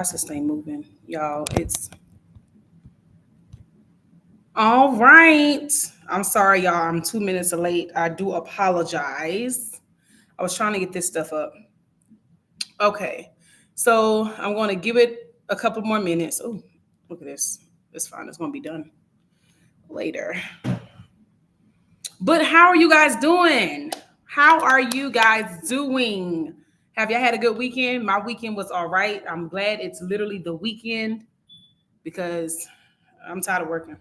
This thing moving, y'all. It's all right. I'm sorry, y'all. I'm 2 minutes late. I do apologize. I was trying to get this stuff up. Okay. So I'm going to give it a couple more minutes. Oh, look at this. It's fine. It's going to be done later. But how are you guys doing? How are you guys doing? Have y'all had a good weekend? My weekend was all right. I'm glad it's literally the weekend because I'm tired of working.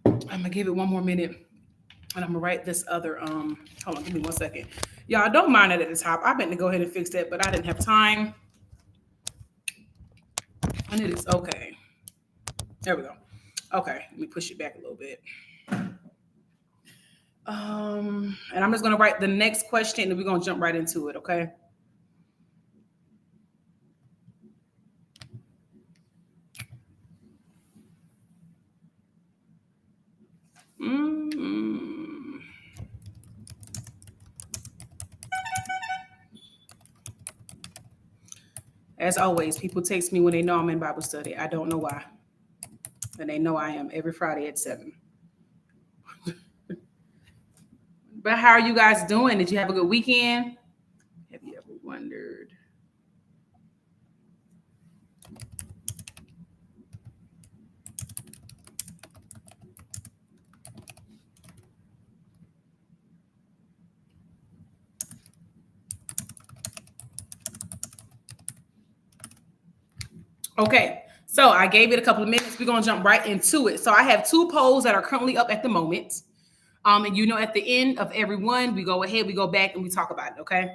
I'm gonna give it one more minute and I'm gonna write this other hold on, give me 1 second. Y'all don't mind it at the top. I meant to go ahead and fix that, but I didn't have time. And it is okay. There we go. Okay, let me push it back a little bit. And I'm just gonna write the next question and we're gonna jump right into it, okay? Mm. As always, people text me when they know I'm in Bible study. I don't know why. And they know I am every Friday at 7. But how are you guys doing? Did you have a good weekend? Have you ever wondered? Okay, so I gave it a couple of minutes. We're gonna jump right into it. So I have 2 polls that are currently up at the moment. And at the end of every one, we go ahead, we go back, and we talk about it. Okay.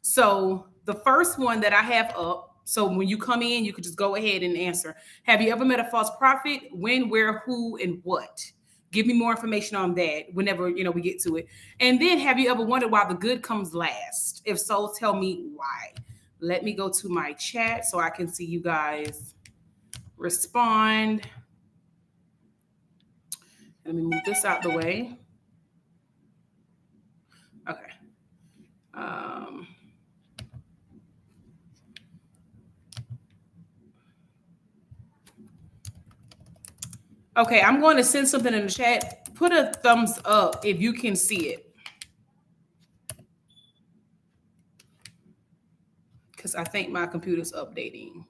So the first one that I have up. So when you come in, you could just go ahead and answer. Have you ever met a false prophet? When, where, who, and what? Give me more information on that whenever we get to it. And then have you ever wondered why the good comes last? If so, tell me why. Let me go to my chat so I can see you guys respond. Let me move this out the way. Okay. Um, okay, I'm going to send something in the chat. Put a thumbs up if you can see it. Because I think my computer's updating.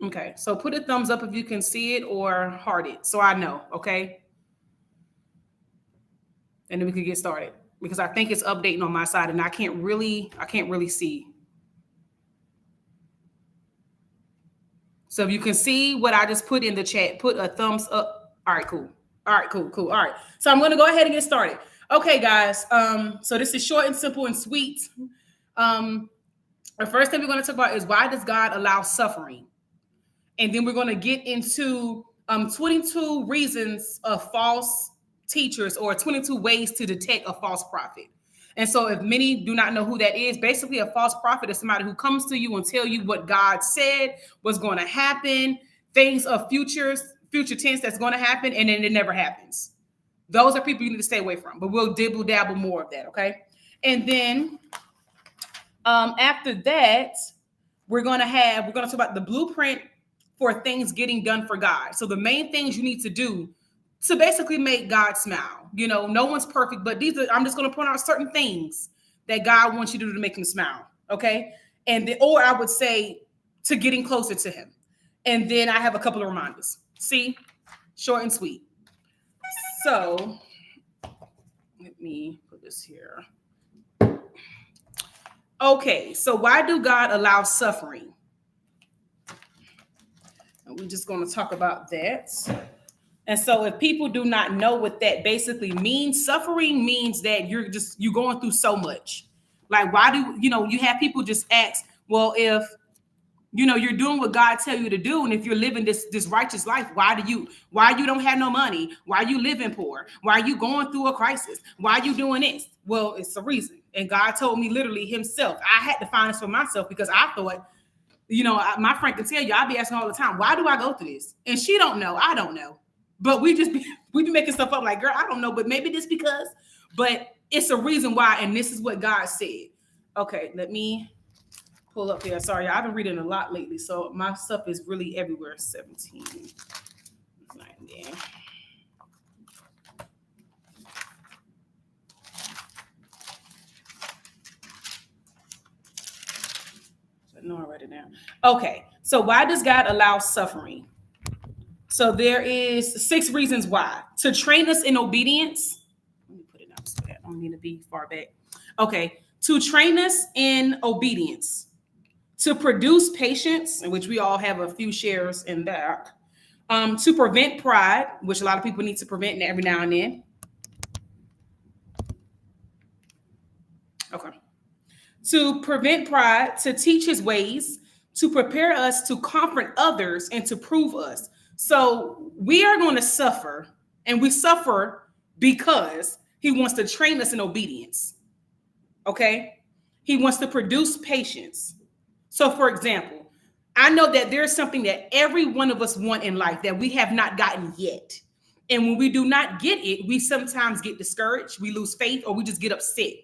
Okay, so put a thumbs up if you can see it or heart it so I know, okay? And then we can get started because I think it's updating on my side and I can't really see. So if you can see what I just put in the chat, put a thumbs up. All right, cool. All right, cool. All right. So I'm going to go ahead and get started. Okay, guys. So this is short and simple and sweet. The first thing we're going to talk about is why does God allow suffering? And then we're going to get into 22 reasons of false teachers or 22 ways to detect a false prophet. And so if many do not know who that is, basically a false prophet is somebody who comes to you and tell you what God said was going to happen, things of future tense that's going to happen, and then it never happens. Those are people you need to stay away from, but we'll dibble dabble more of that, okay? And then after that, we're going to talk about the blueprint for things getting done for God. So the main things you need to do to basically make God smile. No one's perfect, but I'm just going to point out certain things that God wants you to do to make him smile. Okay. Or I would say to getting closer to him. And then I have a couple of reminders. See, short and sweet. So let me put this here. Okay. So why do God allow suffering? And we're just going to talk about that. And so if people do not know what that basically means, suffering means that you're going through so much. Like, why do, you have people just ask, well, if, you're doing what God tell you to do. And if you're living this righteous life, why you don't have no money? Why you living poor? Why are you going through a crisis? Why are you doing this? Well, it's a reason. And God told me literally himself. I had to find this for myself because I thought, my friend can tell you, I be asking all the time, why do I go through this? And she don't know. I don't know. But we be making stuff up like, girl, I don't know, but maybe this because, but it's a reason why. And this is what God said. Okay, let me pull up here. Sorry, I've been reading a lot lately. So my stuff is really everywhere. 17. Right there. No, I write it down. Okay, so why does God allow suffering? So there is 6 reasons why. To train us in obedience. Let me put it up so that I don't need to be far back. Okay, to train us in obedience, to produce patience, in which we all have a few shares in that. To prevent pride, which a lot of people need to prevent every now and then. Okay. To prevent pride, to teach his ways, to prepare us to comfort others, and to prove us. So we are going to suffer, and we suffer because he wants to train us in obedience. Okay? He wants to produce patience. So for example, I know that there's something that every one of us want in life that we have not gotten yet. And when we do not get it, we sometimes get discouraged, we lose faith, or we just get upset,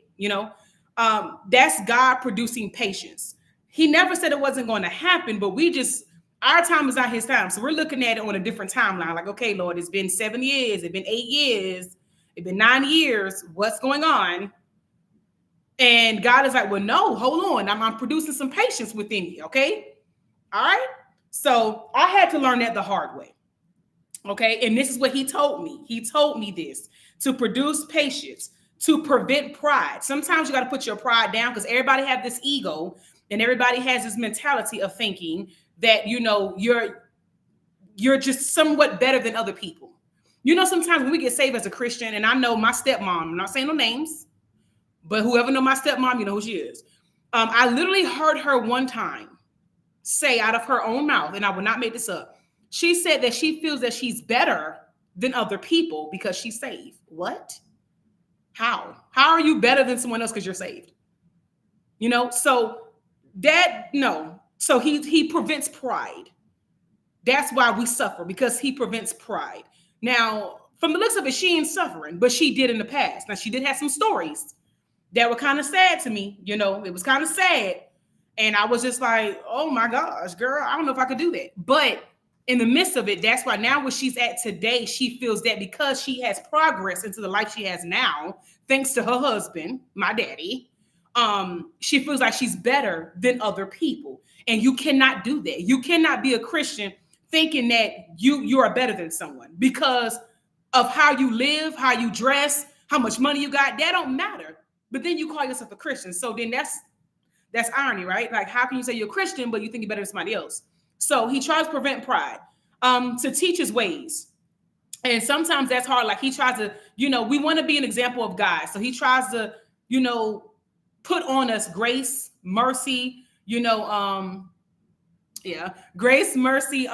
That's God producing patience. He never said it wasn't going to happen, but our time is not his time. So we're looking at it on a different timeline. Like, okay, Lord, it's been 7 years, it's been 8 years, it's been 9 years. What's going on? And God is like, well, no, hold on. I'm producing some patience within you. Okay. All right. So I had to learn that the hard way. Okay. And this is what he told me. He told me this: to produce patience, to prevent pride. Sometimes you got to put your pride down because everybody have this ego and everybody has this mentality of thinking that, you're just somewhat better than other people. Sometimes when we get saved as a Christian, and I know my stepmom, I'm not saying no names, but whoever know my stepmom, you know who she is. I literally heard her one time say out of her own mouth, and I will not make this up. She said that she feels that she's better than other people because she's saved. What? How? How are you better than someone else because you're saved? So that, no. So he prevents pride. That's why we suffer, because he prevents pride. Now, from the looks of it, she ain't suffering, but she did in the past. Now, she did have some stories that were kind of sad to me. It was kind of sad. And I was just like, oh my gosh, girl, I don't know if I could do that. But in the midst of it, that's why now where she's at today, she feels that because she has progress into the life she has now, thanks to her husband, my daddy, she feels like she's better than other people. And you cannot do that. You cannot be a Christian thinking that you are better than someone because of how you live, how you dress, how much money you got. That don't matter. But then you call yourself a Christian. So then that's irony, right? Like, how can you say you're a Christian, but you think you're better than somebody else? So he tries to prevent pride, to teach his ways. And sometimes that's hard. Like he tries to, we want to be an example of God. So he tries to, put on us grace, mercy, grace, mercy,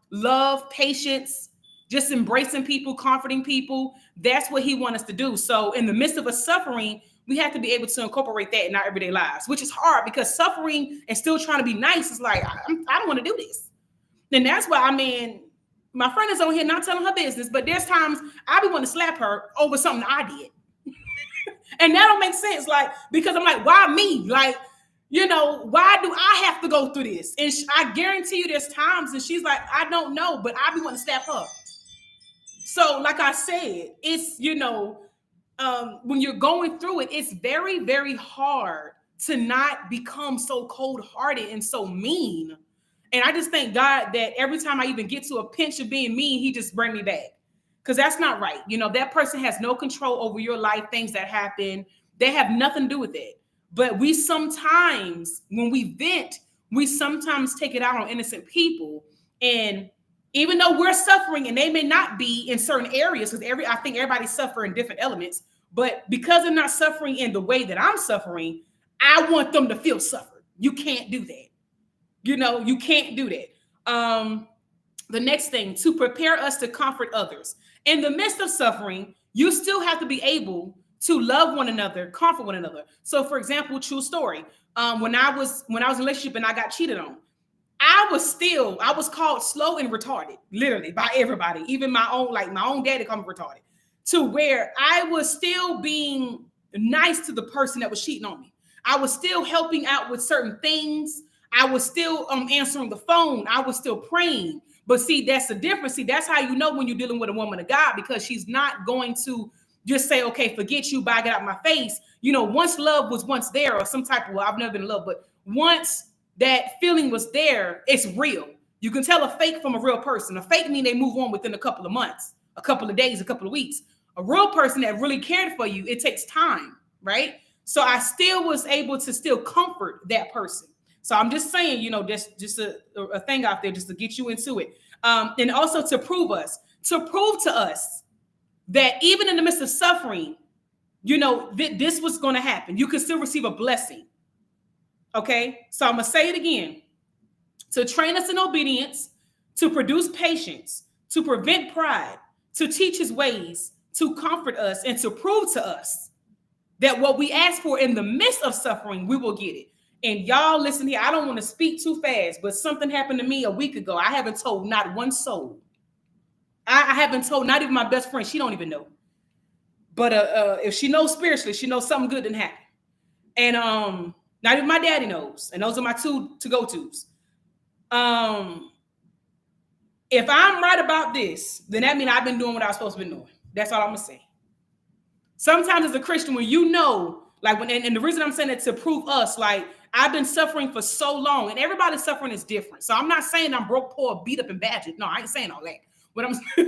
love, patience, just embracing people, comforting people. That's what he wants us to do. So in the midst of us suffering, we have to be able to incorporate that in our everyday lives, which is hard because suffering and still trying to be nice is like, I don't want to do this. And that's why, my friend is on here not telling her business, but there's times I be wanting to slap her over something I did. And that don't make sense. Like, because I'm like, why me? Like, why do I have to go through this? And I guarantee you there's times and she's like, I don't know, but I be wanting to slap her. So like I said, it's, when you're going through it, it's very, very hard to not become so cold-hearted and so mean. And I just thank God that every time I even get to a pinch of being mean, he just bring me back. Because that's not right. That person has no control over your life, things that happen. They have nothing to do with it. But we sometimes, when we vent, we sometimes take it out on innocent people. And even though we're suffering, and they may not be in certain areas, because I think everybody's suffering different elements, but because they're not suffering in the way that I'm suffering, I want them to feel suffered. You can't do that. You can't do that. The next thing, to prepare us to comfort others. In the midst of suffering, you still have to be able to love one another, comfort one another. So, for example, true story. When I was in a relationship and I got cheated on, I was called slow and retarded, literally by everybody, even my own daddy called me retarded, to where I was still being nice to the person that was cheating on me. I was still helping out with certain things. I was still answering the phone. I was still praying. But see, that's the difference. See, that's how you know when you're dealing with a woman of God, because she's not going to just say, okay, forget you, bye, get out of my face. You know, once love was once there, or some type of, well, I've never been in love, but once that feeling was there, it's real. You can tell a fake from a real person. A fake mean they move on within a couple of months, a couple of days, a couple of weeks. A real person that really cared for you, it takes time, right? So I still was able to still comfort that person. So I'm just saying, you know, just a thing out there just to get you into it. And also to prove to us that even in the midst of suffering, you know, this was going to happen. You could still receive a blessing. Okay, so I'm going to say it again. To train us in obedience, to produce patience, to prevent pride, to teach his ways, to comfort us, and to prove to us that what we ask for in the midst of suffering, we will get it. And y'all listen here, I don't want to speak too fast, but something happened to me a week ago. I haven't told not one soul. I haven't told not even my best friend. She don't even know. But if she knows spiritually, she knows something good didn't happen. And not even my daddy knows. And those are my two to-go-tos. If I'm right about this, then that means I've been doing what I was supposed to be doing. That's all I'm going to say. Sometimes as a Christian, when you know, like when, and the reason I'm saying it to prove us, like I've been suffering for so long, and everybody's suffering is different. So I'm not saying I'm broke, poor, beat up, and badgered. No, I ain't saying all that.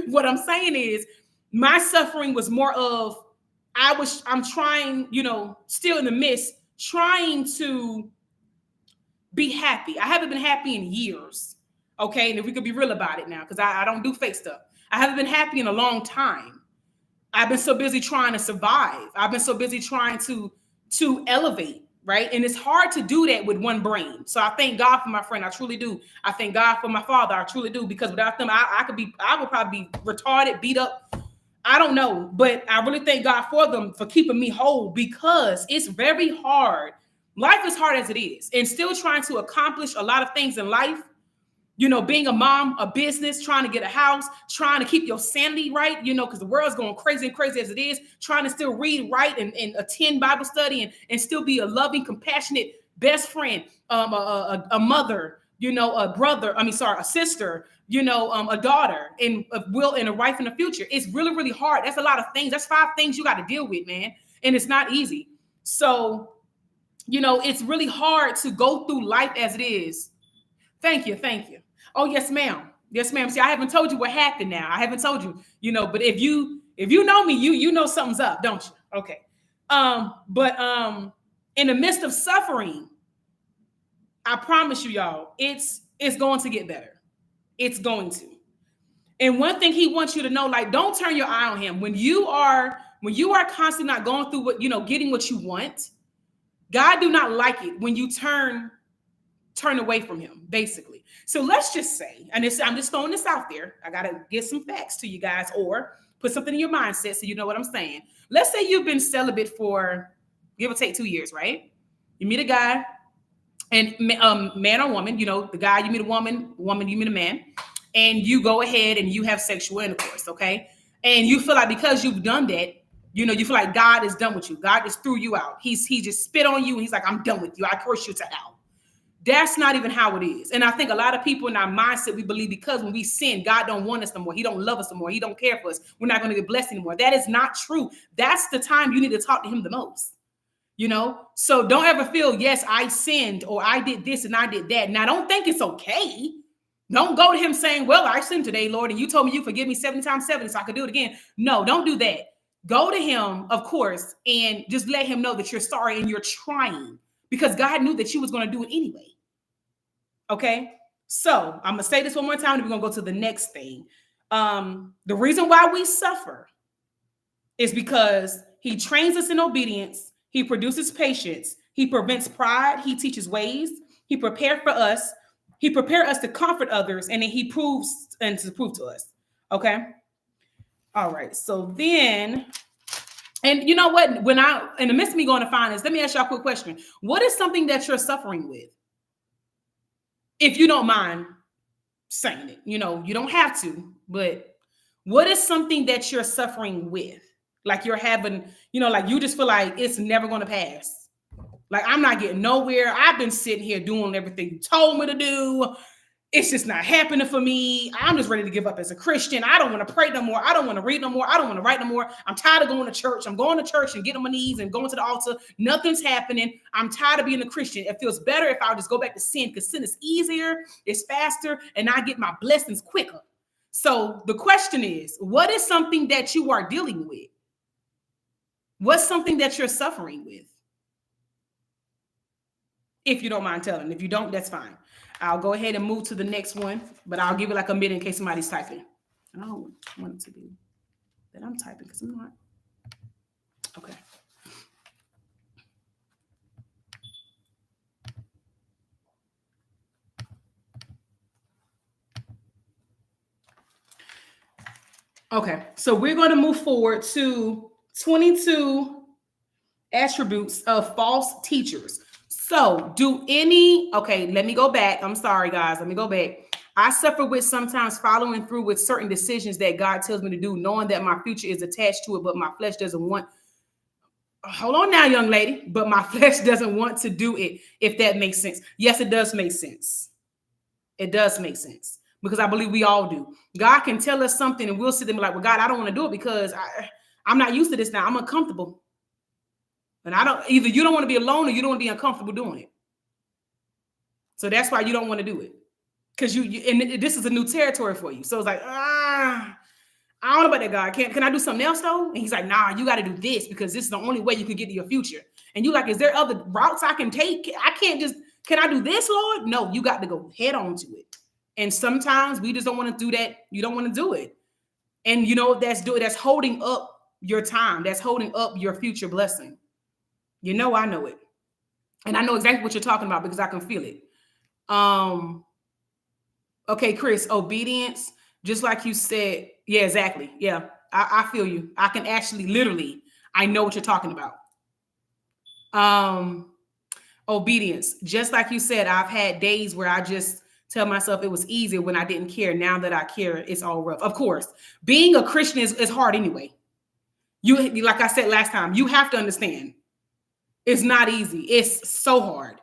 What I'm saying is my suffering was more of I'm trying, you know, still in the midst, trying to be happy. I haven't been happy in years. Okay. And if we could be real about it now, because I don't do fake stuff. I haven't been happy in a long time. I've been so busy trying to survive. I've been so busy trying to elevate, right? And it's hard to do that with one brain. So I thank God for my friend. I truly do. I thank God for my father. I truly do. Because without them, I would probably be retarded, beat up. I don't know. But I really thank God for them for keeping me whole, because it's very hard. Life is hard as it is. And still trying to accomplish a lot of things in life. You know, being a mom, a business, trying to get a house, trying to keep your sanity right, you know, because the world's going crazy and crazy as it is, trying to still read, write, and attend Bible study and still be a loving, compassionate best friend, a mother, you know, a sister, you know, a daughter, and a wife in the future. It's really, really hard. That's a lot of things. That's 5 things you got to deal with, man. And it's not easy. So, you know, it's really hard to go through life as it is. Thank you. Oh, yes, ma'am. Yes, ma'am. See, I haven't told you what happened now. I haven't told you, you know, but if you know me, you know something's up, don't you? Okay. But in the midst of suffering, I promise you, y'all, it's going to get better. It's going to. And one thing he wants you to know, like, don't turn your eye on him. When you are constantly not going through what, you know, getting what you want, God do not like it when you turn away from him, basically. So let's just say, and I'm just throwing this out there. I got to get some facts to you guys, or put something in your mindset so you know what I'm saying. Let's say you've been celibate for, give or take, 2 years, right? You meet a guy, and man or woman, you know, the guy, you meet a woman, you meet a man, and you go ahead and you have sexual intercourse, okay? And you feel like because you've done that, you know, you feel like God is done with you. God just threw you out. He just spit on you, and he's like, I'm done with you. I curse you to hell. That's not even how it is. And I think a lot of people in our mindset, we believe because when we sin, God don't want us no more. He don't love us no more. He don't care for us. We're not going to get blessed anymore. That is not true. That's the time you need to talk to him the most. You know, so don't ever feel, yes, I sinned, or I did this and I did that. Now, don't think it's okay. Don't go to him saying, well, I sinned today, Lord, and you told me you forgive me 70 times 7 so I could do it again. No, don't do that. Go to him, of course, and just let him know that you're sorry and you're trying, because God knew that you was going to do it anyway. Okay, so I'm going to say this one more time, and we're going to go to the next thing. The reason why we suffer is because he trains us in obedience. He produces patience. He prevents pride. He teaches ways. He prepared for us. He prepared us to comfort others, and then he proves and to prove to us. Okay. All right. So then, And you know what? When in the midst of me going to finance, let me ask y'all a quick question. What is something that you're suffering with? If you don't mind saying it, you don't have to, but what is something that you're suffering with? Like you're having, like you just feel like it's never going to pass. Like I'm not getting nowhere. I've been sitting here doing everything you told me to do. It's just not happening for me. I'm just ready to give up as a Christian. I don't want to pray no more. I don't want to read no more. I don't want to write no more. I'm tired of going to church. I'm going to church and getting on my knees and going to the altar. Nothing's happening. I'm tired of being a Christian. It feels better if I'll just go back to sin because sin is easier, it's faster, and I get my blessings quicker. So the question is, what is something that you are dealing with? What's something that you're suffering with? If you don't mind telling. If you don't, that's fine. I'll go ahead and move to the next one, but I'll give it like a minute in case somebody's typing. And I don't want it to be that I'm typing because I'm not. Okay. Okay, so we're going to move forward to 22 attributes of false teachers. So okay, let me go back. I'm sorry, guys. Let me go back. I suffer with sometimes following through with certain decisions that God tells me to do, knowing that my future is attached to it, but my flesh doesn't want. Hold on now, young lady. But my flesh doesn't want to do it, if that makes sense. Yes, it does make sense. It does make sense because I believe we all do. God can tell us something and we'll sit there and be like, well, God, I don't want to do it because I'm not used to this now. I'm uncomfortable. And either you don't want to be alone or you don't want to be uncomfortable doing it. So that's why you don't want to do it. Because and this is a new territory for you. So it's like, I don't know about that, God. Can I do something else though? And he's like, nah, you got to do this because this is the only way you can get to your future. And you like, is there other routes I can take? Can I do this, Lord? No, you got to go head on to it. And sometimes we just don't want to do that. You don't want to do it. And that's holding up your time. That's holding up your future blessing. I know it. And I know exactly what you're talking about because I can feel it. Okay, Chris, obedience, just like you said. Yeah, exactly. Yeah, I feel you. I can actually literally, I know what you're talking about. Obedience, just like you said, I've had days where I just tell myself it was easier when I didn't care. Now that I care, it's all rough. Of course, being a Christian is hard anyway. You, like I said last time, you have to understand. It's not easy. It's so hard.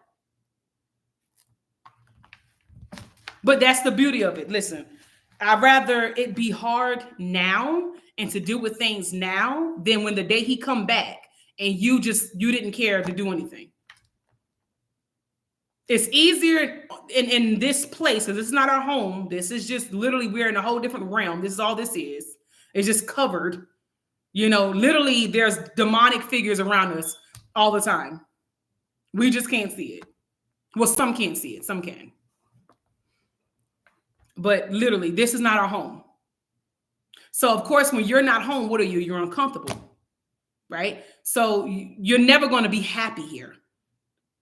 But that's the beauty of it. Listen, I'd rather it be hard now and to deal with things now than when the day he come back and you didn't care to do anything. It's easier in this place because it's not our home. This is just literally, we're in a whole different realm. This is all this is. It's just covered. Literally there's demonic figures around us all the time. We just can't see it. Well, some can't see it. Some can. But literally, this is not our home. So, of course, when you're not home, what are you? You're uncomfortable, right? So you're never going to be happy here.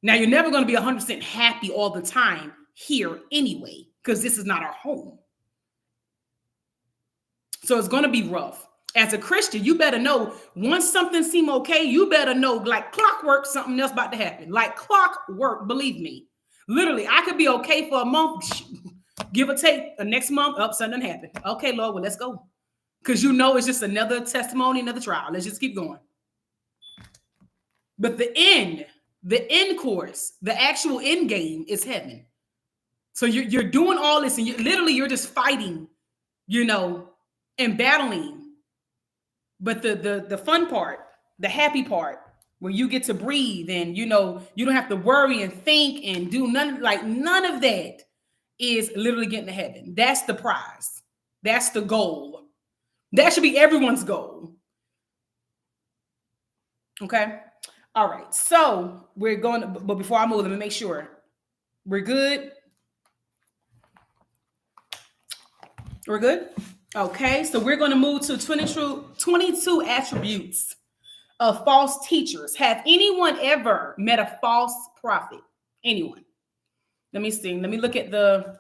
Now, you're never going to be 100% happy all the time here anyway, because this is not our home. So it's going to be rough. As a Christian, you better know once something seems okay, you better know like clockwork, something else about to happen. Like clockwork, believe me. Literally, I could be okay for a month, give or take. The next month, something happened. Okay, Lord, well, let's go. Because it's just another testimony, another trial. Let's just keep going. But the end course, the actual end game is heaven. So you're doing all this and you're just fighting, and battling. But the fun part, the happy part, where you get to breathe and, you don't have to worry and think and do none of that is literally getting to heaven. That's the prize. That's the goal. That should be everyone's goal. Okay. All right. So we're going to, but before I move, let me make sure we're good. We're good. Okay. So we're going to move to 22 attributes of false teachers. Have anyone ever met a false prophet? Anyone? Let me see. Let me look at the.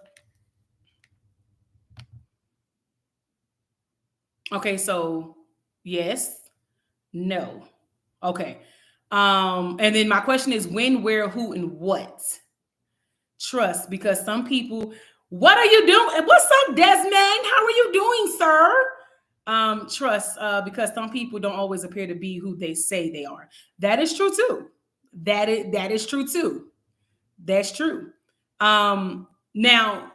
Okay. So yes, no. Okay. And then my question is when, where, who, and what? Trust, because some people, what are you doing? What's up, Desmond? How are you doing, sir? Trust, because some people don't always appear to be who they say they are. That is true too. That is true too. That's true. Now,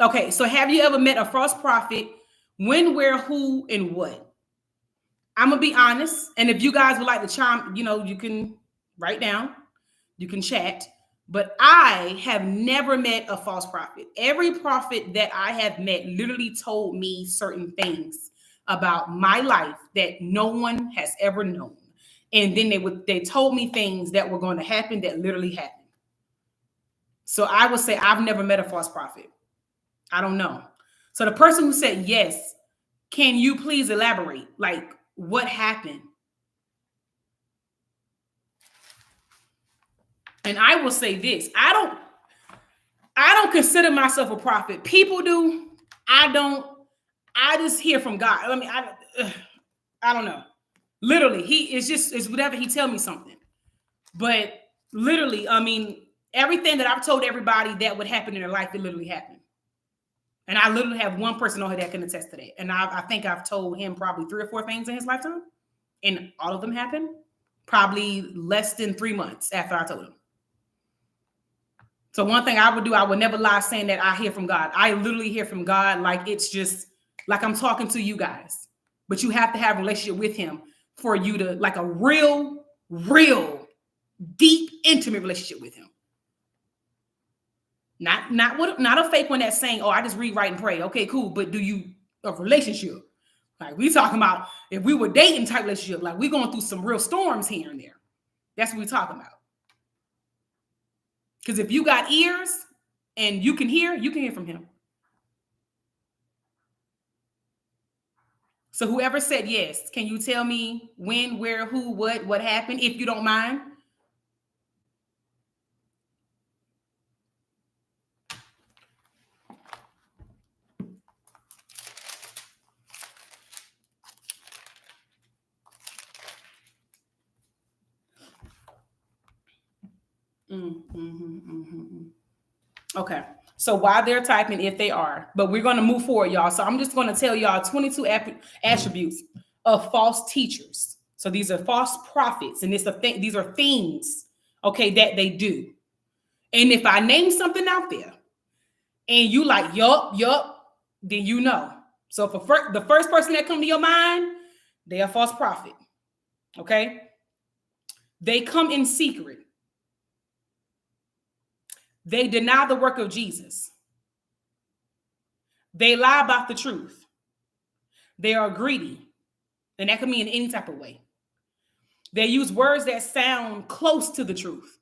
okay, so have you ever met a false prophet? When, where, who, and what? I'm gonna be honest, and if you guys would like to chime, you can write down, you can chat. But I have never met a false prophet. Every prophet that I have met literally told me certain things about my life that no one has ever known. And then they told me things that were going to happen that literally happened. So I would say I've never met a false prophet. I don't know. So the person who said yes, can you please elaborate? Like, what happened? And I will say this: I don't consider myself a prophet. People do. I don't. I just hear from God. I mean, I don't know. Literally, it's whatever he tell me something. But literally, I mean, everything that I've told everybody that would happen in their life, it literally happened. And I literally have one person on here that can attest to that. And I think I've told him probably 3 or 4 things in his lifetime, and all of them happened probably less than 3 months after I told him. So one thing I would do, I would never lie saying that I hear from God. I literally hear from God like it's just like I'm talking to you guys. But you have to have a relationship with him for you to, like, a real, deep, intimate relationship with him. Not a fake one that's saying, oh, I just read, write, and pray. Okay, cool. But do you a relationship? Like, we talking about if we were dating type relationship, like we going through some real storms here and there. That's what we're talking about. Because if you got ears and you can hear from him. So whoever said yes, can you tell me when, where, who, what happened, if you don't mind? Okay. So while they're typing, if they are, but we're going to move forward, y'all. So I'm just going to tell y'all 22 attributes of false teachers. So these are false prophets, and these are things, okay, that they do. And if I name something out there, and you like, yup, then you know. So for the first person that come to your mind, they are false prophet. Okay. They come in secret. They deny the work of Jesus. They lie about the truth. They are greedy. And that can mean in any type of way. They use words that sound close to the truth.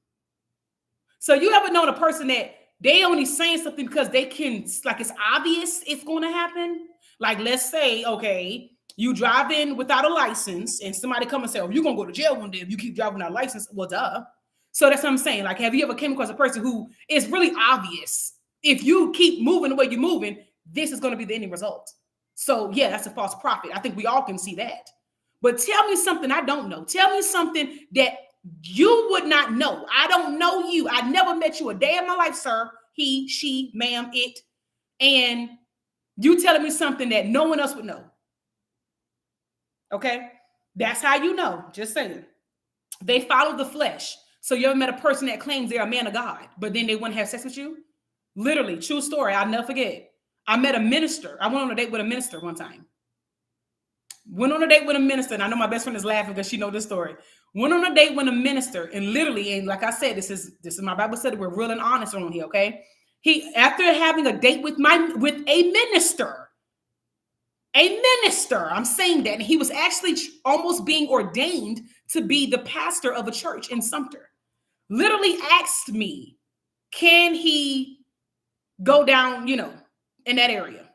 So you ever known a person that they only saying something because they can, like, it's obvious it's going to happen? Like, let's say, okay, you drive in without a license and somebody come and say, oh, you're going to go to jail one day if you keep driving without a license. Well, duh. So that's what I'm saying. Like, have you ever came across a person who is really obvious? If you keep moving the way you're moving, this is going to be the ending result. So yeah, that's a false prophet. I think we all can see that. But tell me something I don't know. Tell me something that you would not know. I don't know you. I never met you a day in my life, sir. He, she, ma'am, it. And you telling me something that no one else would know. Okay? That's how you know. Just saying. They follow the flesh. So you ever met a person that claims they're a man of God, but then they wouldn't have sex with you? Literally, true story. I'll never forget. I met a minister. I went on a date with a minister one time. Went on a date with a minister, and I know my best friend is laughing because she knows this story. Went on a date with a minister, and literally, and like I said, this is my Bible study. We're real and honest on here, okay? He, after having a date with a minister, I'm saying that, and he was actually almost being ordained to be the pastor of a church in Sumter. Literally asked me, can he go down, in that area?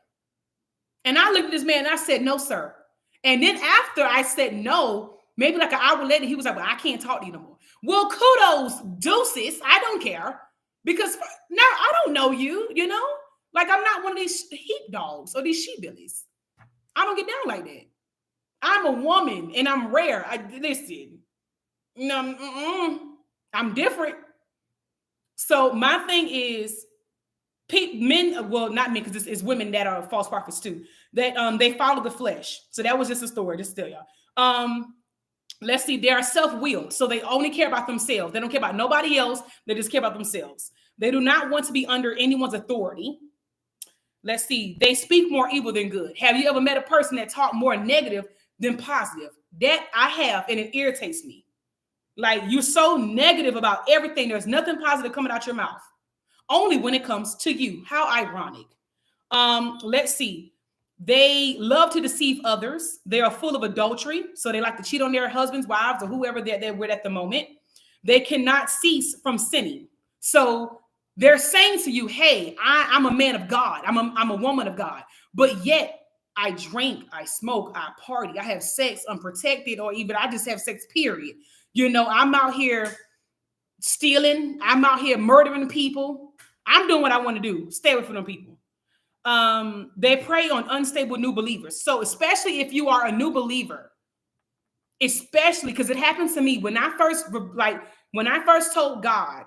And I looked at this man and I said, no, sir. And then after I said no, maybe like an hour later, he was like, well, I can't talk to you no more. Well, kudos, deuces. I don't care. Because now I don't know you, Like, I'm not one of these heat dogs or these sheebillies. I don't get down like that. I'm a woman and I'm rare. Listen, No, I'm different. So my thing is, men, well, not men, because it's women that are false prophets too. That they follow the flesh. So that was just a story. Just tell y'all. Let's see. They are self-willed, so they only care about themselves. They don't care about nobody else. They just care about themselves. They do not want to be under anyone's authority. Let's see. They speak more evil than good. Have you ever met a person that talk more negative than positive? That I have, and it irritates me. Like, you're so negative about everything. There's nothing positive coming out your mouth. Only when it comes to you. How ironic. Let's see. They love to deceive others. They are full of adultery. So they like to cheat on their husbands, wives, or whoever they're with at the moment. They cannot cease from sinning. So they're saying to you, hey, I'm a man of God. I'm a woman of God. But yet I drink, I smoke, I party, I have sex unprotected, or even I just have sex, period. You know, I'm out here stealing. I'm out here murdering people. I'm doing what I want to do. Stay away from them people. They prey on unstable new believers. So especially if you are a new believer, especially because it happened to me when I first told God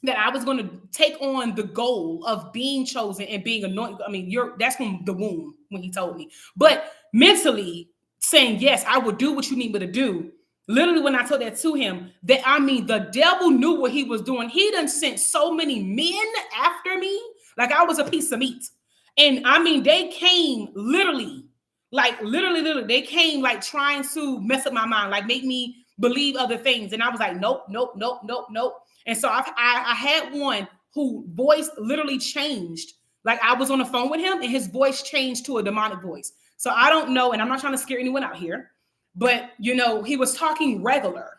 that I was going to take on the goal of being chosen and being anointed. I mean, that's from the womb when he told me. But mentally saying, yes, I will do what you need me to do. Literally, when I told that to him, the devil knew what he was doing. He done sent so many men after me, like I was a piece of meat. And I mean, they came literally, they came like trying to mess up my mind, like make me believe other things. And I was like, nope, nope, nope, nope, nope. And so I had one who voice literally changed. Like, I was on the phone with him and his voice changed to a demonic voice. So I don't know, and I'm not trying to scare anyone out here, but you know, he was talking regular.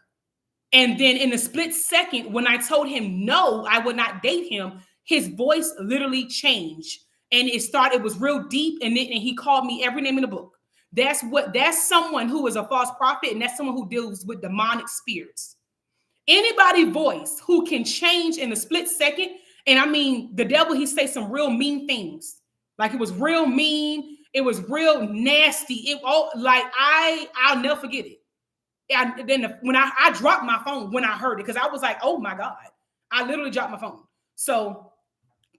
And then in a split second, when I told him no, I would not date him, his voice literally changed. And it was real deep, and he called me every name in the book. That's someone who is a false prophet, and that's someone who deals with demonic spirits. Anybody voice who can change in a split second, and I mean, the devil, he say some real mean things. Like, it was real mean, it was real nasty. I'll never forget it. When I dropped my phone when I heard it, because I was like, oh my God, I literally dropped my phone. So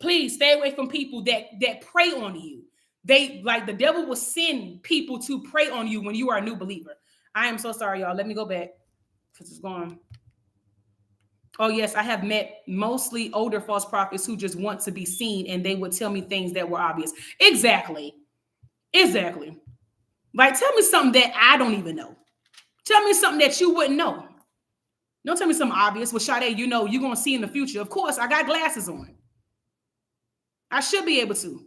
please stay away from people that prey on you. The devil will send people to prey on you when you are a new believer. I am so sorry, y'all. Let me go back because it's gone. Oh, yes, I have met mostly older false prophets who just want to be seen, and they would tell me things that were obvious. Exactly. Like, tell me something that I don't even know. Tell me something that you wouldn't know. Don't tell me something obvious. Well, Sade, you know, you're going to see in the future. Of course, I got glasses on. I should be able to.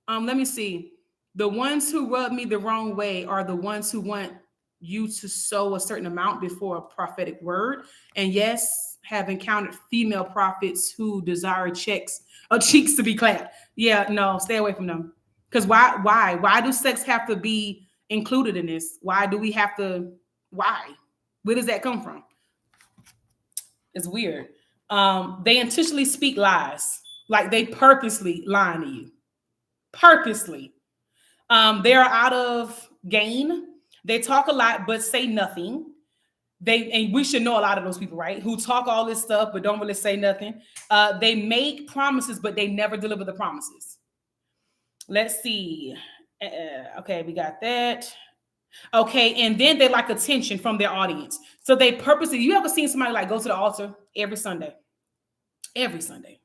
Let me see. The ones who rub me the wrong way are the ones who want you to sow a certain amount before a prophetic word. And yes, have encountered female prophets who desire cheeks to be clapped. Yeah, no, stay away from them. Because why do sex have to be included in this? Why do we have to? Why? Where does that come from? It's weird. They intentionally speak lies, like they purposely lying to you. Purposely. They are out of gain. They talk a lot but say nothing. And we should know a lot of those people, right? Who talk all this stuff but don't really say nothing. They make promises but they never deliver the promises. Let's see. Okay, we got that. Okay, and then they like attention from their audience. So they purposely, you ever seen somebody like go to the altar every Sunday? Every Sunday.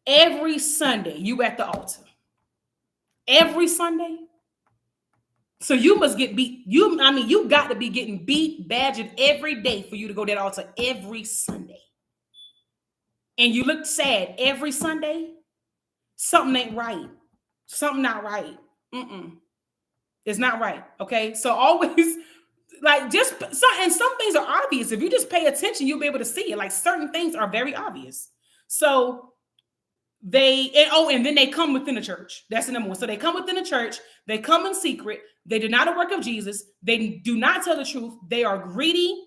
Every Sunday, you at the altar. Every Sunday. So you must get beat. You got to be getting beat, badgered every day for you to go to that altar every Sunday. And you look sad every Sunday. Something ain't right. Something not right. It's not right. Okay. So always and some things are obvious. If you just pay attention, you'll be able to see it. Like, certain things are very obvious. So and then they come within the church. That's the number one. So they come within the church. They come in secret. They deny the work of Jesus. They do not tell the truth. They are greedy.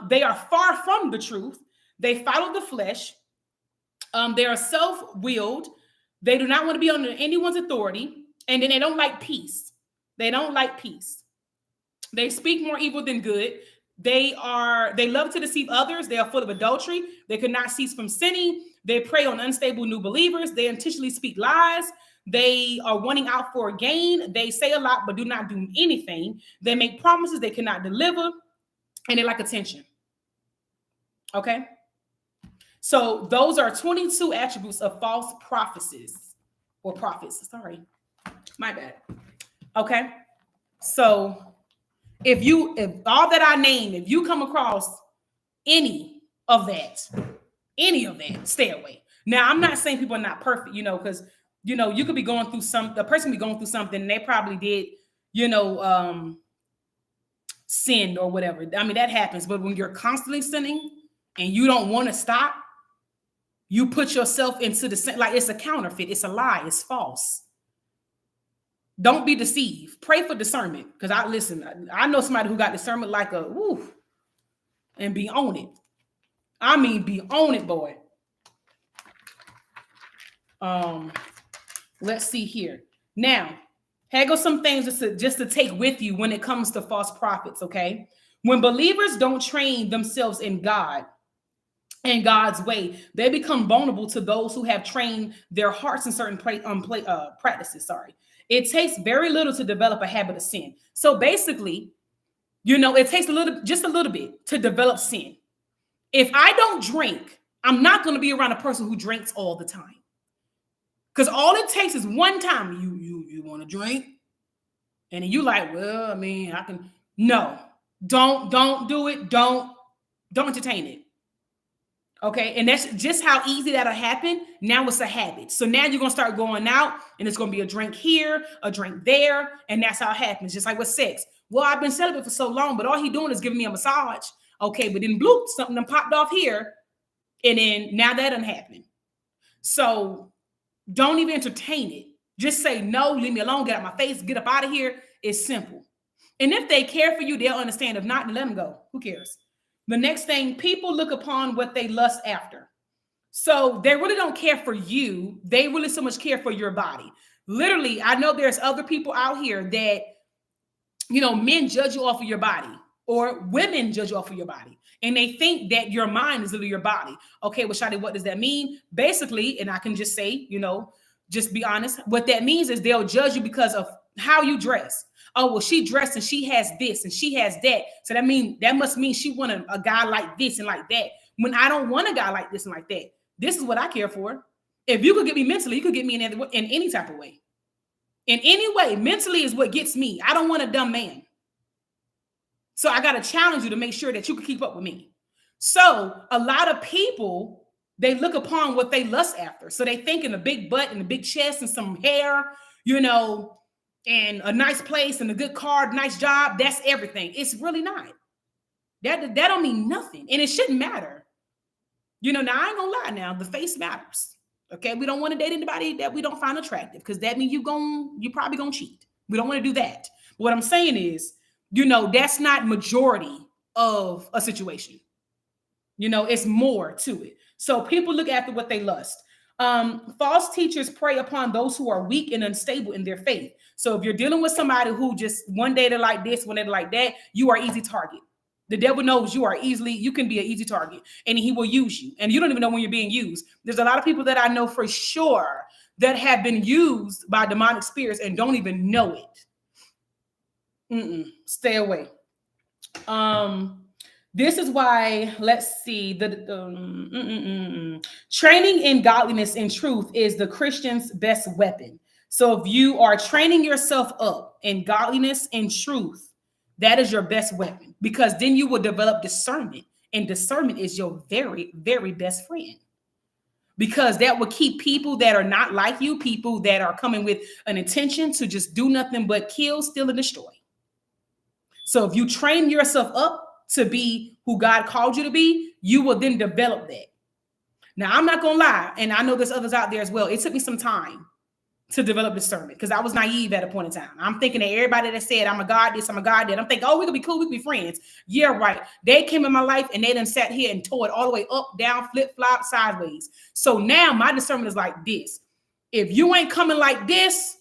They are far from the truth. They follow the flesh. They are self-willed. They do not want to be under anyone's authority. And then they don't like peace. They don't like peace. They speak more evil than good. They love to deceive others. They are full of adultery. They could not cease from sinning. They prey on unstable new believers. They intentionally speak lies. They are wanting out for a gain. They say a lot but do not do anything. They make promises they cannot deliver, and they like attention. Okay? So those are 22 attributes of false prophecies or prophets. Sorry, my bad. Okay? So if all that I named, if you come across any of that, stay away. Now, I'm not saying people are not perfect, because, you could be going through the person be going through something, and they probably did, sin or whatever. I mean, that happens. But when you're constantly sinning and you don't want to stop, you put yourself into like it's a counterfeit. It's a lie. It's false. Don't be deceived. Pray for discernment. Because I know somebody who got discernment like a woo and be on it. I mean, be on it, boy. Let's see here. Now, here go some things just to take with you when it comes to false prophets, okay? When believers don't train themselves in God and God's way, they become vulnerable to those who have trained their hearts in certain practices. Sorry. It takes very little to develop a habit of sin. So basically, it takes just a little bit to develop sin. If I don't drink, I'm not going to be around a person who drinks all the time. Because all it takes is one time you want to drink. And then you like, well, I mean, I can. No, don't do it. Don't entertain it. Okay. And that's just how easy that'll happen. Now it's a habit. So now you're going to start going out and it's going to be a drink here, a drink there. And that's how it happens. Just like with sex. Well, I've been celibate for so long, but all he doing is giving me a massage. Okay. But then bloop, something done popped off here. And then now that done happened. So don't even entertain it. Just say no, leave me alone, get out my face, get up out of here. It's simple. And if they care for you, they'll understand. If not, then let them go. Who cares? The next thing, people look upon what they lust after. So they really don't care for you. They really so much care for your body. Literally, I know there's other people out here that, men judge you off of your body or women judge you off of your body. And they think that your mind is literally your body. Okay, well, Shadi, what does that mean? Basically, and I can just say, just be honest. What that means is they'll judge you because of how you dress. Oh, well, she dressed and she has this and she has that. So that must mean she want a guy like this and like that. When I don't want a guy like this and like that. This is what I care for. If you could get me mentally, you could get me in any type of way. In any way, mentally is what gets me. I don't want a dumb man. So I got to challenge you to make sure that you can keep up with me. So a lot of people, they look upon what they lust after. So they think in a big butt and a big chest and some hair, and a nice place and a good car, nice job. That's everything. It's really not. That don't mean nothing. And it shouldn't matter. Now I ain't gonna lie now. The face matters. Okay. We don't want to date anybody that we don't find attractive because that means you probably gonna cheat. We don't want to do that. But what I'm saying is, that's not majority of a situation. It's more to it. So people look after what they lust. False teachers prey upon those who are weak and unstable in their faith. So if you're dealing with somebody who just one day they're like this, one day they're like that, you are easy target. The devil knows you can be an easy target and he will use you. And you don't even know when you're being used. There's a lot of people that I know for sure that have been used by demonic spirits and don't even know it. Stay away. This is why, let's see, training in godliness and truth is the Christian's best weapon. So if you are training yourself up in godliness and truth, that is your best weapon, because then you will develop discernment, and discernment is your very, very best friend, because that will keep people that are not like you, people that are coming with an intention to just do nothing but kill, steal, and destroy. So if you train yourself up to be who God called you to be, you will then develop that. Now, I'm not going to lie, and I know there's others out there as well. It took me some time to develop discernment because I was naive at a point in time. I'm thinking that everybody that said, I'm a God this, I'm a God that, I'm thinking, oh, we could be cool, we could be friends. Yeah, right. They came in my life and they done sat here and tore it all the way up, down, flip, flop, sideways. So now my discernment is like this. If you ain't coming like this,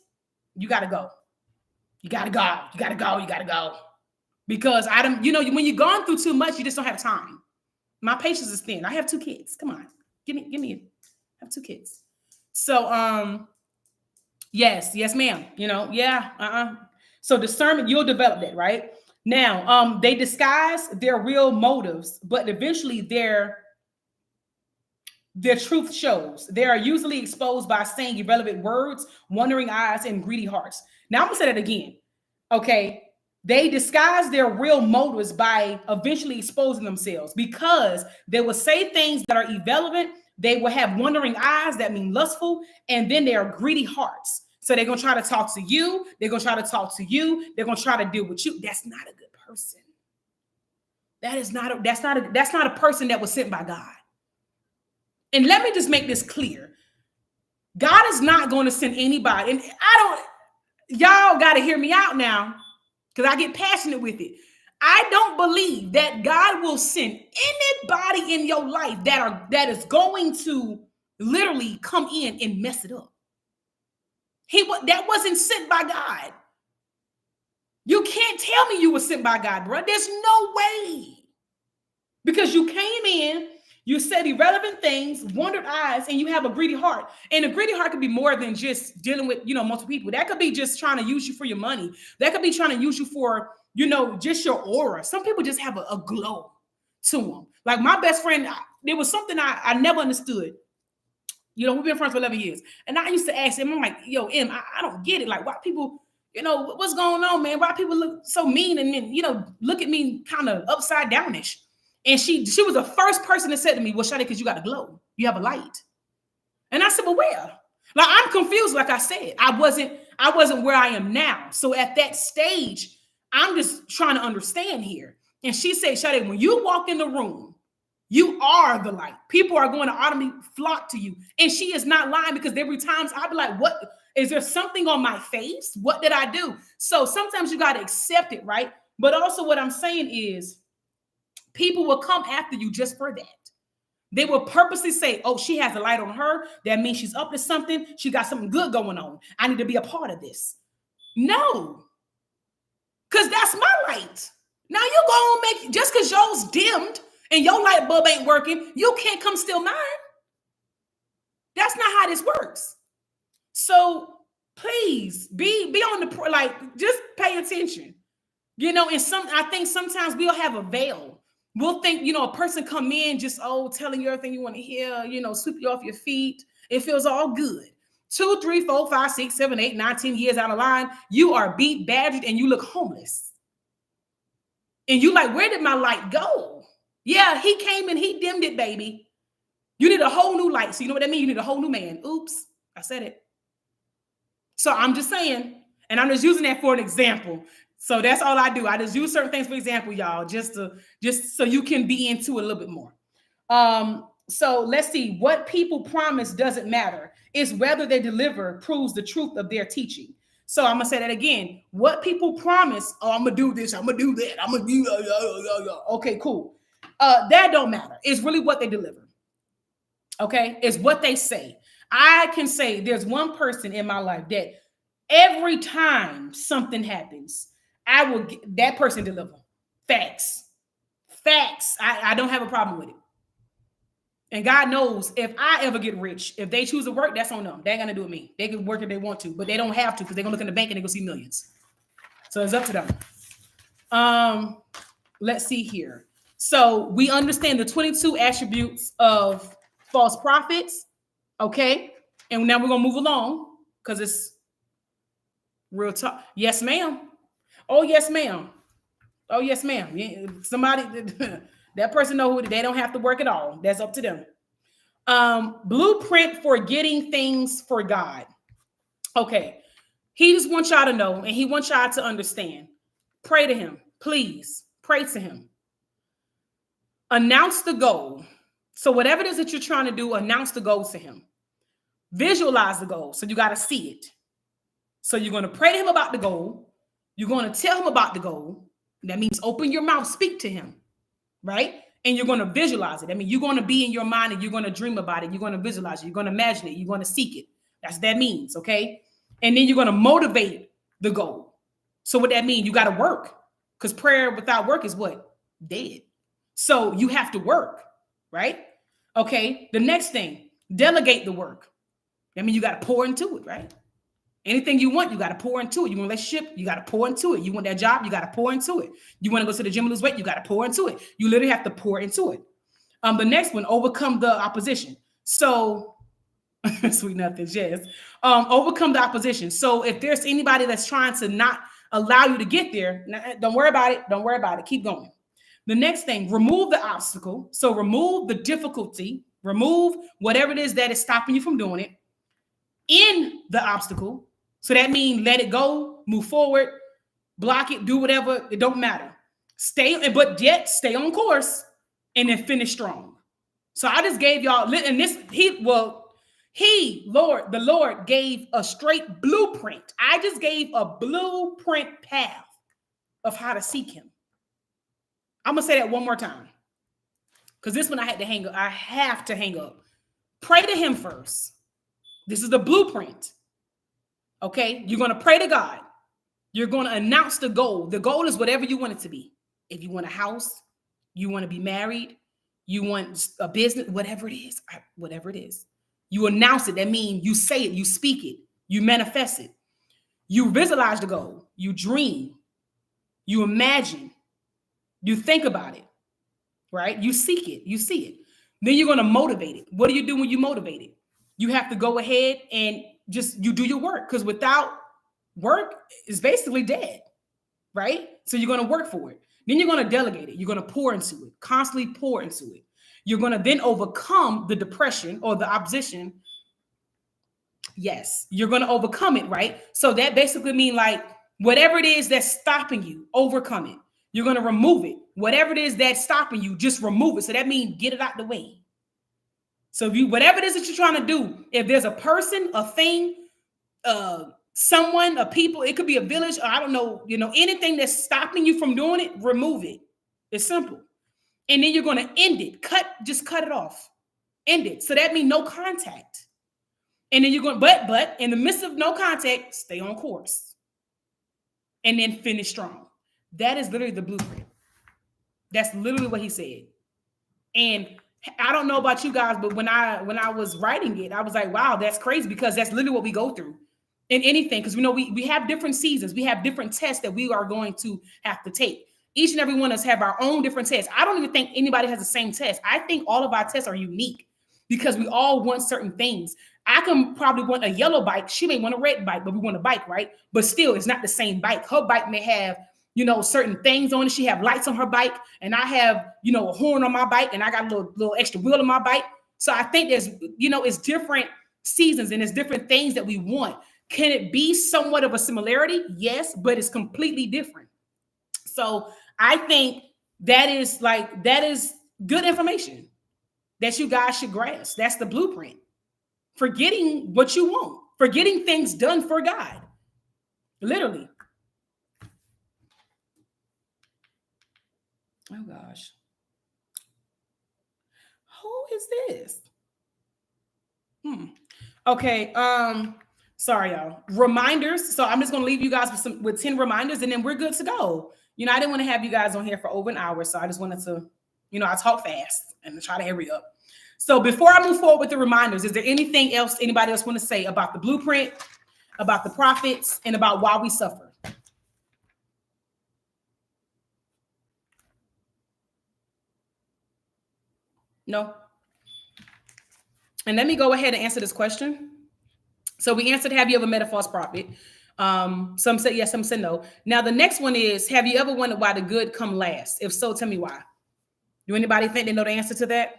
you got to go. You got to go. You got to go. You got to go. because I don't, when you've gone through too much, you just don't have time. My patience is thin. I have 2 kids. Come on, give me. I have 2 kids. So, yes, ma'am. Yeah. So discernment, you'll develop that, right? Now, they disguise their real motives, but eventually their truth shows. They are usually exposed by saying irrelevant words, wandering eyes, and greedy hearts. Now, I'm gonna say that again. Okay. They disguise their real motives by eventually exposing themselves, because they will say things that are irrelevant. They will have wandering eyes that mean lustful, and then they are greedy hearts. So they're going to try to talk to you. They're going to try to talk to you. They're going to try to deal with you. That's not a good person. That's not a person that was sent by God. And let me just make this clear. God is not going to send anybody. And y'all got to hear me out now, because I get passionate with it. I don't believe that God will send anybody in your life that is going to literally come in and mess it up. That wasn't sent by God. You can't tell me you were sent by God, bro. There's no way. Because you came in, you said irrelevant things, wandered eyes, and you have a greedy heart. And a greedy heart could be more than just dealing with, multiple people. That could be just trying to use you for your money. That could be trying to use you for, just your aura. Some people just have a glow to them. Like my best friend, there was something I never understood. We've been friends for 11 years. And I used to ask him, I'm like, yo, M, I don't get it. Like, why people, what's going on, man? Why people look so mean and then, look at me kind of upside downish. And she was the first person that said to me, well, Shadi, because you got a glow. You have a light. And I said, well, where? Like, I'm confused. Like I said, I wasn't where I am now. So at that stage, I'm just trying to understand here. And she said, Shadi, when you walk in the room, you are the light. People are going to automatically flock to you. And she is not lying, because there were times I'd be like, what? Is there something on my face? What did I do? So sometimes you got to accept it, right? But also what I'm saying is, people will come after you just for that. They will purposely say, oh, she has a light on her. That means she's up to something. She got something good going on. I need to be a part of this. No. Because that's my light. Now you go and make, just because yours dimmed and your light bulb ain't working, you can't come steal mine. That's not how this works. So please be on the, just pay attention. And I think sometimes we'll have a veil. We'll think, a person come in just, telling you everything you want to hear, sweep you off your feet. It feels all good. 2, 3, 4, 5, 6, 7, 8, 9, 10 years out of line, you are beat, badgered, and you look homeless. And you like, where did my light go? Yeah, he came and he dimmed it, baby. You need a whole new light. So you know what that means? You need a whole new man. Oops, I said it. So I'm just saying, and I'm just using that for an example. So that's all I do. I just use certain things for example, y'all, just so you can be into it a little bit more. So let's see. What people promise doesn't matter. It's whether they deliver proves the truth of their teaching. So I'm gonna say that again. What people promise, I'm gonna do this, I'm gonna do that, I'm gonna do okay, cool. That don't matter. It's really what they deliver. Okay, it's what they say. I can say there's one person in my life that every time something happens, I will get that person deliver. Facts. I don't have a problem with it. And God knows if I ever get rich, if they choose to work, that's on them. They ain't gonna do it with me. They can work if they want to, but they don't have to, because they're gonna look in the bank and they're gonna see millions. So it's up to them. Let's see here. So we understand the 22 attributes of false prophets. Okay. And now we're gonna move along because it's real talk. Yes, ma'am. Oh, yes, ma'am. Oh, yes, ma'am. Yeah, somebody, that person know who they don't have to work at all. That's up to them. Blueprint for getting things for God. Okay. He just wants y'all to know, and he wants y'all to understand. Pray to him. Please pray to him. Announce the goal. So whatever it is that you're trying to do, announce the goal to him. Visualize the goal. So you got to see it. So you're going to pray to him about the goal. You're going to tell him about the goal. That means open your mouth, speak to him, right? And you're going to visualize it. I mean, you're going to be in your mind and you're going to dream about it. You're going to visualize it. You're going to imagine it. You're going to seek it. That's what that means, okay? And then you're going to motivate the goal. So what that means, you got to work. Because prayer without work is what? Dead. So you have to work, right? Okay. The next thing, delegate the work. I mean, you got to pour into it, right? Anything you want, you got to pour into it. You want a relationship, you got to pour into it. You want that job, you got to pour into it. You want to go to the gym and lose weight, you got to pour into it. You literally have to pour into it. The next one, overcome the opposition. So, sweet nothings, yes. Overcome the opposition. So if there's anybody that's trying to not allow you to get there, don't worry about it. Don't worry about it. Keep going. The next thing, remove the obstacle. So remove the difficulty. Remove whatever it is that is stopping you from doing it. In the obstacle. So that means let it go, move forward, block it, do whatever. It don't matter. But yet stay on course and then finish strong. So I just gave y'all, and this, the Lord gave a straight blueprint. I just gave a blueprint path of how to seek him. I'm going to say that one more time. Because this one I had to hang up. I have to hang up. Pray to him first. This is the blueprint. Okay? You're going to pray to God. You're going to announce the goal. The goal is whatever you want it to be. If you want a house, you want to be married, you want a business, whatever it is, you announce it. That means you say it, you speak it, you manifest it. You visualize the goal. You dream. You imagine. You think about it, right? You seek it. You see it. Then you're going to motivate it. What do you do when you motivate it? You have to go ahead and you do your work, because without work, it's basically dead, right? So you're going to work for it. Then you're going to delegate it. You're going to pour into it, constantly pour into it. You're going to then overcome the depression or the opposition. Yes, you're going to overcome it, right? So that basically means like whatever it is that's stopping you, overcome it. You're going to remove it. Whatever it is that's stopping you, just remove it. So that means get it out the way. So whatever it is that you're trying to do, if there's a person, a thing, someone, a people, it could be a village, or I don't know, anything that's stopping you from doing it, remove it. It's simple. And then you're going to end it. Just cut it off. End it. So that means no contact. And then you're going, but in the midst of no contact, stay on course. And then finish strong. That is literally the blueprint. That's literally what he said. And I don't know about you guys, but when I was writing it, I was like, wow, that's crazy, because that's literally what we go through in anything. Because we have different seasons. We have different tests that we are going to have to take. Each and every one of us have our own different tests. I don't even think anybody has the same test. I think all of our tests are unique because we all want certain things. I can probably want a yellow bike. She may want a red bike, but we want a bike, right? But still, it's not the same bike. Her bike may have certain things on it. She have lights on her bike, and I have, a horn on my bike, and I got a little extra wheel on my bike. So I think there's, it's different seasons and it's different things that we want. Can it be somewhat of a similarity? Yes, but it's completely different. So I think that is good information that you guys should grasp. That's the blueprint for getting what you want, for getting things done for God. Literally. Oh gosh. Who is this? Okay. Sorry, y'all. Reminders. So I'm just gonna leave you guys with 10 reminders, and then we're good to go. I didn't want to have you guys on here for over an hour, so I just wanted to, I talk fast and try to hurry up. So before I move forward with the reminders, is there anything else anybody else want to say about the blueprint, about the prophets, and about why we suffer? No. And let me go ahead and answer this question. So we answered, have you ever met a false prophet? Some said yes, some said no. Now the next one is, have you ever wondered why the good come last? If so, tell me why. Do anybody think they know the answer to that?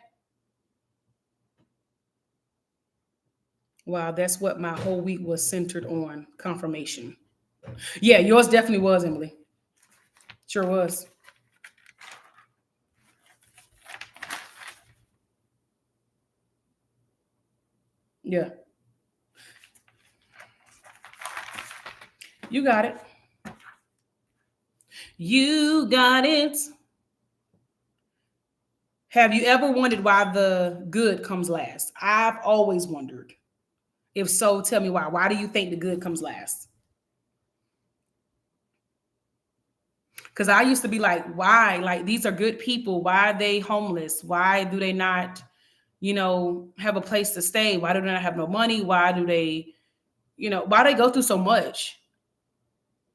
Wow, that's what my whole week was centered on, confirmation. Yeah, yours definitely was, Emily. Sure was. Yeah. You got it. You got it. Have you ever wondered why the good comes last? I've always wondered. If so, tell me why. Why do you think the good comes last? Because I used to be like, why? Like, these are good people. Why are they homeless? Why do they not, have a place to stay? Why do they not have no money? Why do they, why do they go through so much?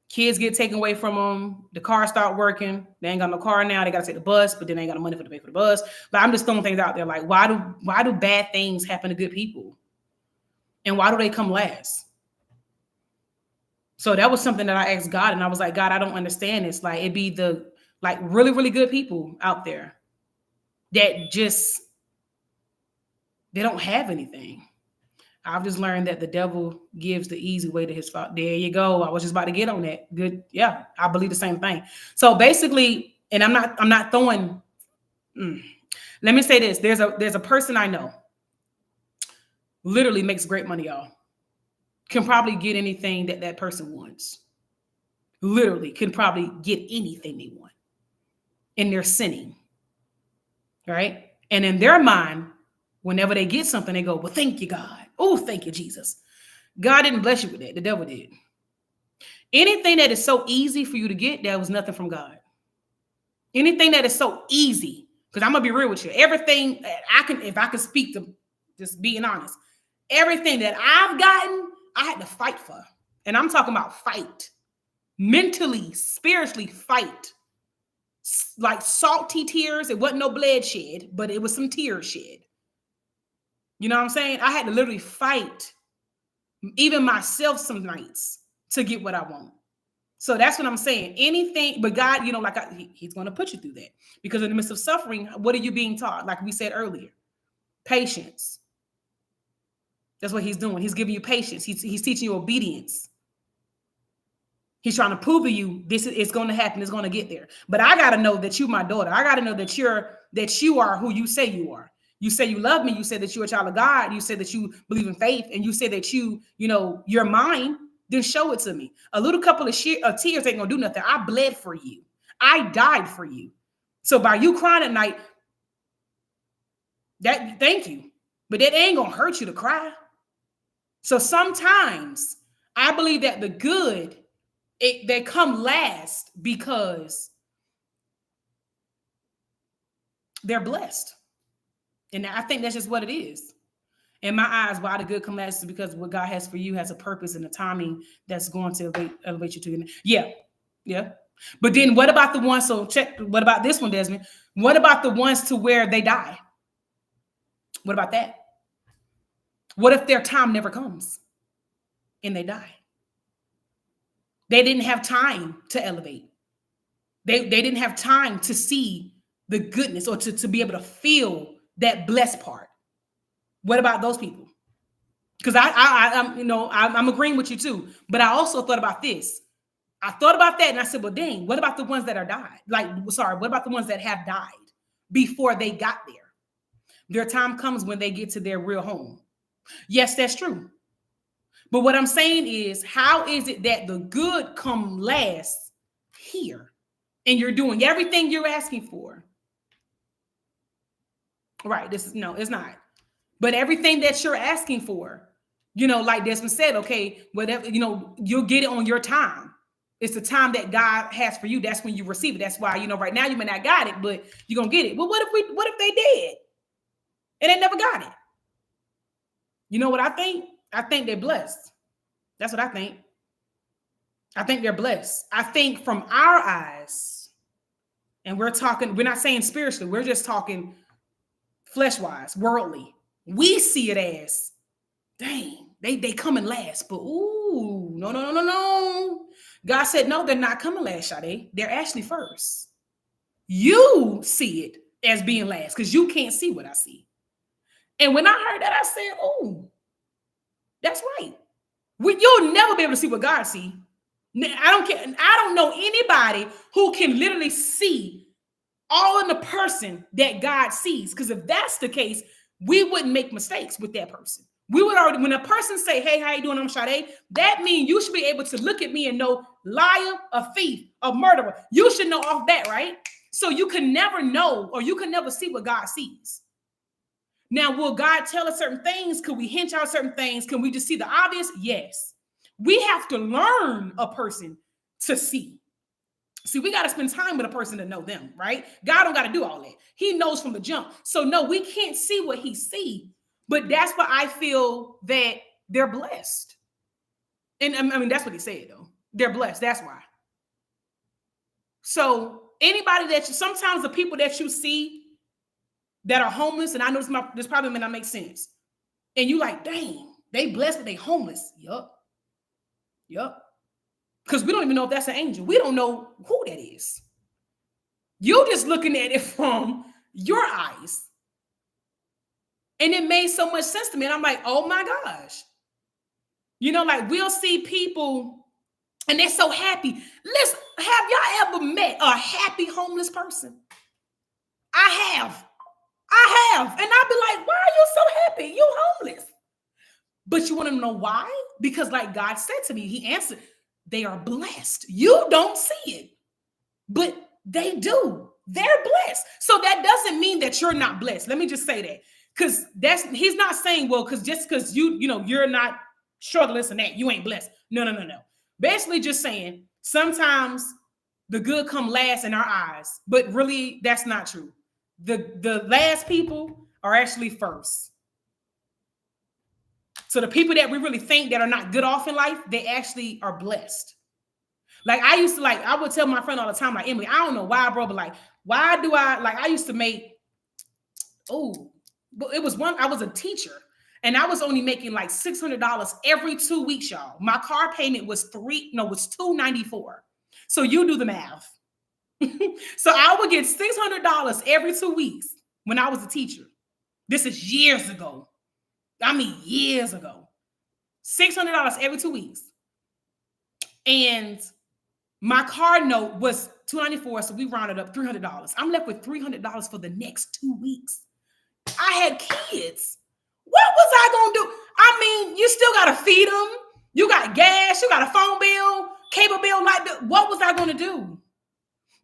Kids get taken away from them. The car start working. They ain't got no car now. They got to take the bus, but then they ain't got no money to pay for the bus. But I'm just throwing things out there. Like, why do bad things happen to good people? And why do they come last? So that was something that I asked God, and I was like, God, I don't understand this. Like, it'd be the really, really good people out there that just, they don't have anything. I've just learned that the devil gives the easy way to his fault. There you go. I was just about to get on that. Good. Yeah, I believe the same thing. So basically, and I'm not throwing. Let me say this. There's a person I know, literally makes great money, y'all. Can probably get anything that person wants. Literally can probably get anything they want. And they're sinning. Right? And in their mind, whenever they get something, they go, well, thank you, God. Oh, thank you, Jesus. God didn't bless you with that. The devil did. Anything that is so easy for you to get, that was nothing from God. Anything that is so easy, because I'm going to be real with you. Everything if I can speak to just being honest, everything that I've gotten, I had to fight for. And I'm talking about fight. Mentally, spiritually fight. Like salty tears. It wasn't no blood shed, but it was some tears shed. You know what I'm saying? I had to literally fight, even myself some nights, to get what I want. So that's what I'm saying. Anything, but God, he's going to put you through that. Because in the midst of suffering, what are you being taught? Like we said earlier, patience. That's what he's doing. He's giving you patience. He's teaching you obedience. He's trying to prove to you it's going to happen. It's going to get there. But I got to know that you're my daughter. I got to know that you are who you say you are. You say you love me. You say that you're a child of God. You say that you believe in faith, and you say that you're mine. Then show it to me. A little couple of tears ain't gonna do nothing. I bled for you. I died for you. So by you crying at night, thank you. But that ain't gonna hurt you to cry. So sometimes I believe that the good, they come last because they're blessed. And I think that's just what it is. In my eyes, why the good come last is because what God has for you has a purpose and a timing that's going to elevate you to. Yeah. But then what about the ones, what about this one, Desmond? What about the ones to where they die? What about that? What if their time never comes and they die? They didn't have time to elevate. They didn't have time to see the goodness or to be able to feel that blessed part. What about those people? Because I'm agreeing with you too. But I also thought about this. I thought about that and I said, well, dang, what about the ones that are died? What about the ones that have died before they got there? Their time comes when they get to their real home. Yes, that's true. But what I'm saying is, how is it that the good come last here and you're doing everything you're asking for? Right. It's not. But everything that you're asking for, like Desmond said, okay, whatever, you'll get it on your time. It's the time that God has for you. That's when you receive it. That's why, right now you may not got it, but you're going to get it. Well, what if they did and they never got it? You know what I think? I think they're blessed. That's what I think. I think they're blessed. I think from our eyes, and we're not saying spiritually, we're just talking flesh-wise, worldly. We see it as, dang, they coming last. But no. God said, no, they're not coming last, Sade. They're actually first. You see it as being last because you can't see what I see. And when I heard that, I said, oh, that's right. You'll never be able to see what God sees. I don't care. I don't know anybody who can literally see all in the person that God sees. Because if that's the case, we wouldn't make mistakes with that person. We would already, when a person say, hey, how you doing? I'm Sade. That means you should be able to look at me and know liar, a thief, a murderer. You should know off that, right? So you can never know, or you can never see what God sees. Now, will God tell us certain things? Could we hint out certain things? Can we just see the obvious? Yes. We have to learn a person to see. See, we got to spend time with a person to know them, right? God don't got to do all that. He knows from the jump. So no, we can't see what he see, but that's why I feel that they're blessed. And I mean, that's what he said though. They're blessed. That's why. So anybody that sometimes the people that you see that are homeless, and I know this probably may not make sense. And you like, dang, they blessed, but they homeless. Yup. Because we don't even know if that's an angel. We don't know who that is. You're just looking at it from your eyes. And it made so much sense to me. And I'm like, oh my gosh. Like we'll see people and they're so happy. Listen, have y'all ever met a happy homeless person? I have. And I'll be like, why are you so happy? You homeless. But you want to know why? Because like God said to me, he answered, they are blessed. You don't see it, but they do. They're blessed. So that doesn't mean that you're not blessed. Let me just say that. Because he's not saying, well, just because you're not struggling and that, you ain't blessed. No. Basically just saying sometimes the good come last in our eyes, but really that's not true. The last people are actually first. So the people that we really think that are not good off in life, they actually are blessed. Like I would tell my friend all the time, like, Emily, I don't know why, bro, but like, why do I used to make, but it was I was a teacher and I was only making like $600 every 2 weeks, y'all. My car payment was $294. So you do the math. So I would get $600 every 2 weeks when I was a teacher. This is years ago. Years ago. $600 every 2 weeks. And my car note was $294, so we rounded up $300. I'm left with $300 for the next 2 weeks. I had kids. What was I gonna do? You still gotta feed them. You got gas. You got a phone bill, cable bill, light bill. What was I gonna do?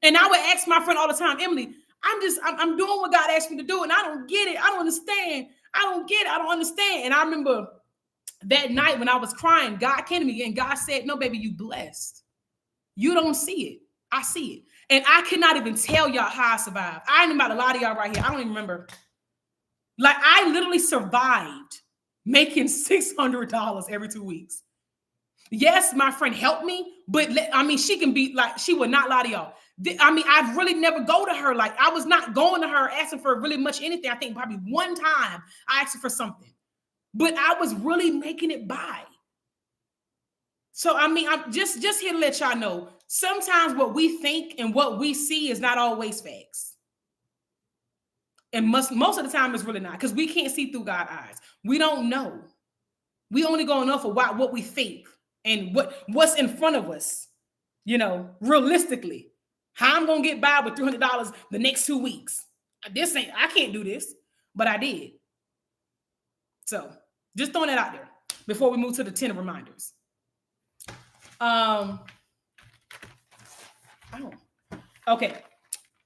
And I would ask my friend all the time, Emily, I'm doing what God asked me to do, and I don't get it. I don't understand. I don't get it. I don't understand. And I remember that night when I was crying, God came to me and God said, no, baby, you blessed. You don't see it. I see it. And I could not even tell y'all how I survived. I ain't about a lot of y'all right here. I don't even remember. Like I literally survived making $600 every 2 weeks. Yes, my friend helped me, but she can be like, she would not lie to y'all. I really never go to her. Like I was not going to her asking for really much anything. I think probably one time I asked her for something, but I was really making it by. So, I'm just here to let y'all know, sometimes what we think and what we see is not always facts. And most of the time it's really not, because we can't see through God's eyes. We don't know. We only go enough for what we think and what's in front of us, realistically. How I'm going to get by with $300 the next 2 weeks. I can't do this, but I did. So just throwing that out there before we move to the 10 reminders. Okay.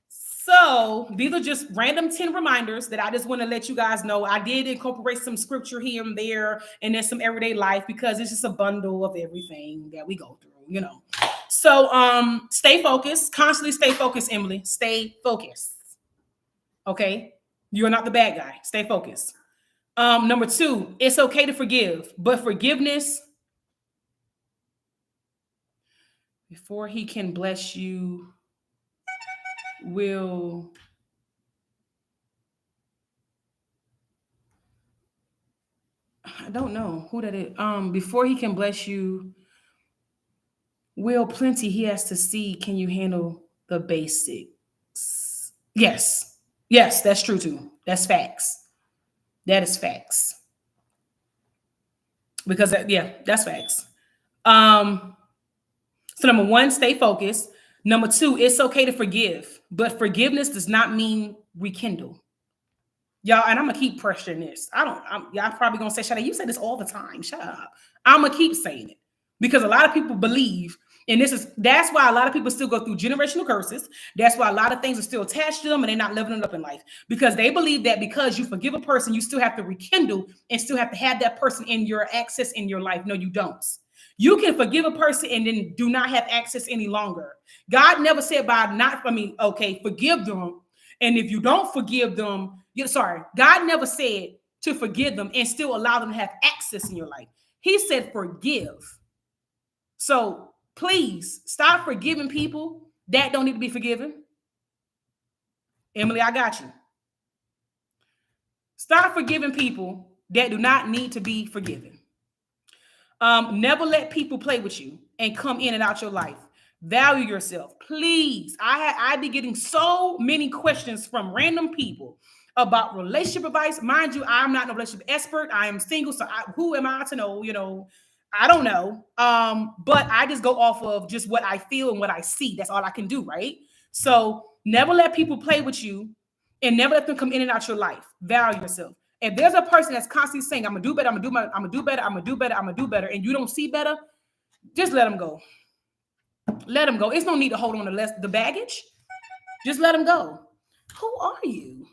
So these are just random 10 reminders that I just want to let you guys know. I did incorporate some scripture here and there, and then some everyday life, because it's just a bundle of everything that we go through, So stay focused, constantly stay focused, Emily. Stay focused. Okay. You're not the bad guy. Stay focused. Number 2, it's okay to forgive, but forgiveness, before he can bless you, I don't know who that is. Before he can bless you, plenty he has to see, can you handle the basics? Yes, that's true too. That's facts. That is facts. Because that's facts. So number 1, stay focused. Number 2, it's okay to forgive, but forgiveness does not mean rekindle. Y'all, and I'm gonna keep pressuring this. Y'all probably gonna say, "Shut up." You say this all the time. Shut up. I'm gonna keep saying it, because a lot of people believe, and that's why a lot of people still go through generational curses. That's why a lot of things are still attached to them, and they're not living it up in life, because they believe that because you forgive a person, you still have to rekindle and still have to have that person in your access in your life. No, you don't. You can forgive a person and then do not have access any longer. God never said okay, forgive them. And if you don't forgive them, God never said to forgive them and still allow them to have access in your life. He said forgive. So please stop forgiving people that don't need to be forgiven. Emily, I got you. Stop forgiving people that do not need to be forgiven. Never let people play with you and come in and out your life. Value yourself, please. I be getting so many questions from random people about relationship advice. Mind you, I'm not a relationship expert. I am single, so who am I to know? I don't know. But I just go off of just what I feel and what I see. That's all I can do, right? So never let people play with you and never let them come in and out your life. Value yourself. If there's a person that's constantly saying, I'm gonna do better, I'm gonna do better, and you don't see better, just let them go. Let them go. It's no need to hold on to the baggage. Just let them go. Who are you?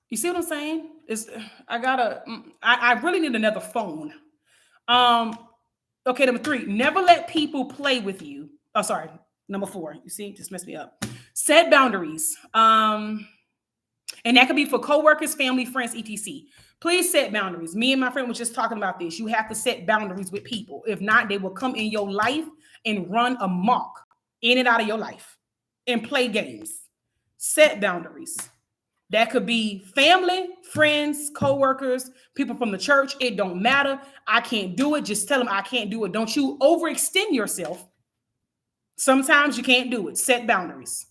You see what I'm saying? I really need another phone. Okay, number 3, never let people play with you. Oh, sorry. Number 4, you see, just messed me up. Set boundaries. And that could be for coworkers, family, friends, etc. Please set boundaries. Me and my friend was just talking about this. You have to set boundaries with people. If not, they will come in your life and run amok in and out of your life and play games. Set boundaries. That could be family, friends, coworkers, people from the church. It don't matter. I can't do it. Just tell them I can't do it. Don't you overextend yourself. Sometimes you can't do it. Set boundaries.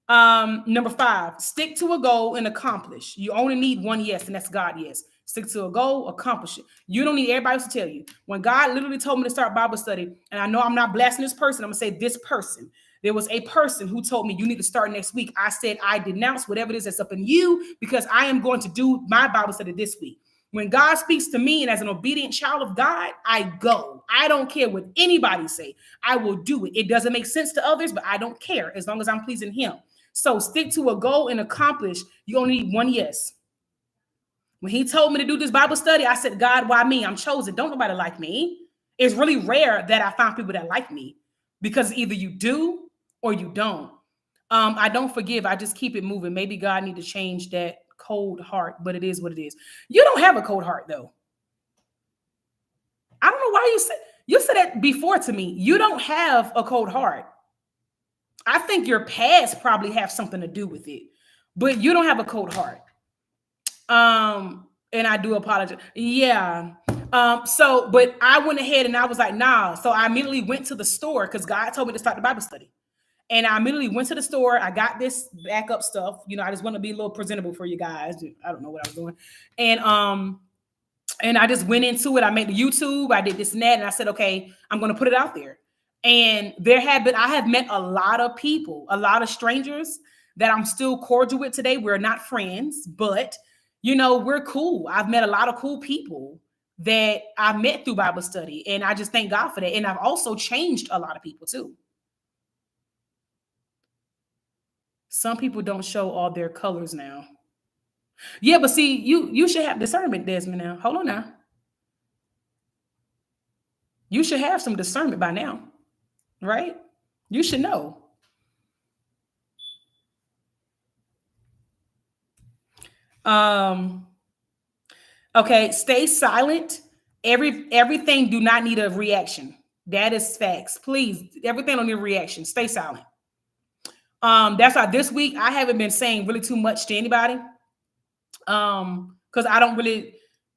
Number 5, stick to a goal and accomplish. You only need one yes, and that's God yes. Stick to a goal, accomplish it. You don't need everybody else to tell you. When God literally told me to start Bible study, and I know I'm not blasting this person, I'm going to say this person. There was a person who told me you need to start next week. I said, I denounce whatever it is that's up in you because I am going to do my Bible study this week. When God speaks to me and as an obedient child of God, I go. I don't care what anybody say. I will do it. It doesn't make sense to others, but I don't care as long as I'm pleasing him. So stick to a goal and accomplish. You only need one yes. When he told me to do this Bible study, I said, God, why me? I'm chosen. Don't nobody like me. It's really rare that I find people that like me because either you do or you don't. I don't forgive. I just keep it moving. Maybe God need to change that cold heart, but it is what it is. You don't have a cold heart though. I don't know why you said that before to me. You don't have a cold heart. I think your past probably have something to do with it, but you don't have a cold heart. And I do apologize. Yeah. But I went ahead and I was like, nah. So I immediately went to the store because God told me to start the Bible study. And I immediately went to the store. I got this backup stuff. You know, I just want to be a little presentable for you guys. I don't know what I was doing. And I just went into it. I made the YouTube. I did this and that. And I said, okay, I'm going to put it out there. And I have met a lot of people, a lot of strangers that I'm still cordial with today. We're not friends, but you know, we're cool. I've met a lot of cool people that I met through Bible study. And I just thank God for that. And I've also changed a lot of people too. Some people don't show all their colors now. Yeah, but see, you should have discernment, Desmond. Now, hold on now. You should have some discernment by now, right? You should know. Okay, stay silent. Everything do not need a reaction. That is facts. Please, everything don't need a reaction. Stay silent. That's why this week I haven't been saying really too much to anybody. Because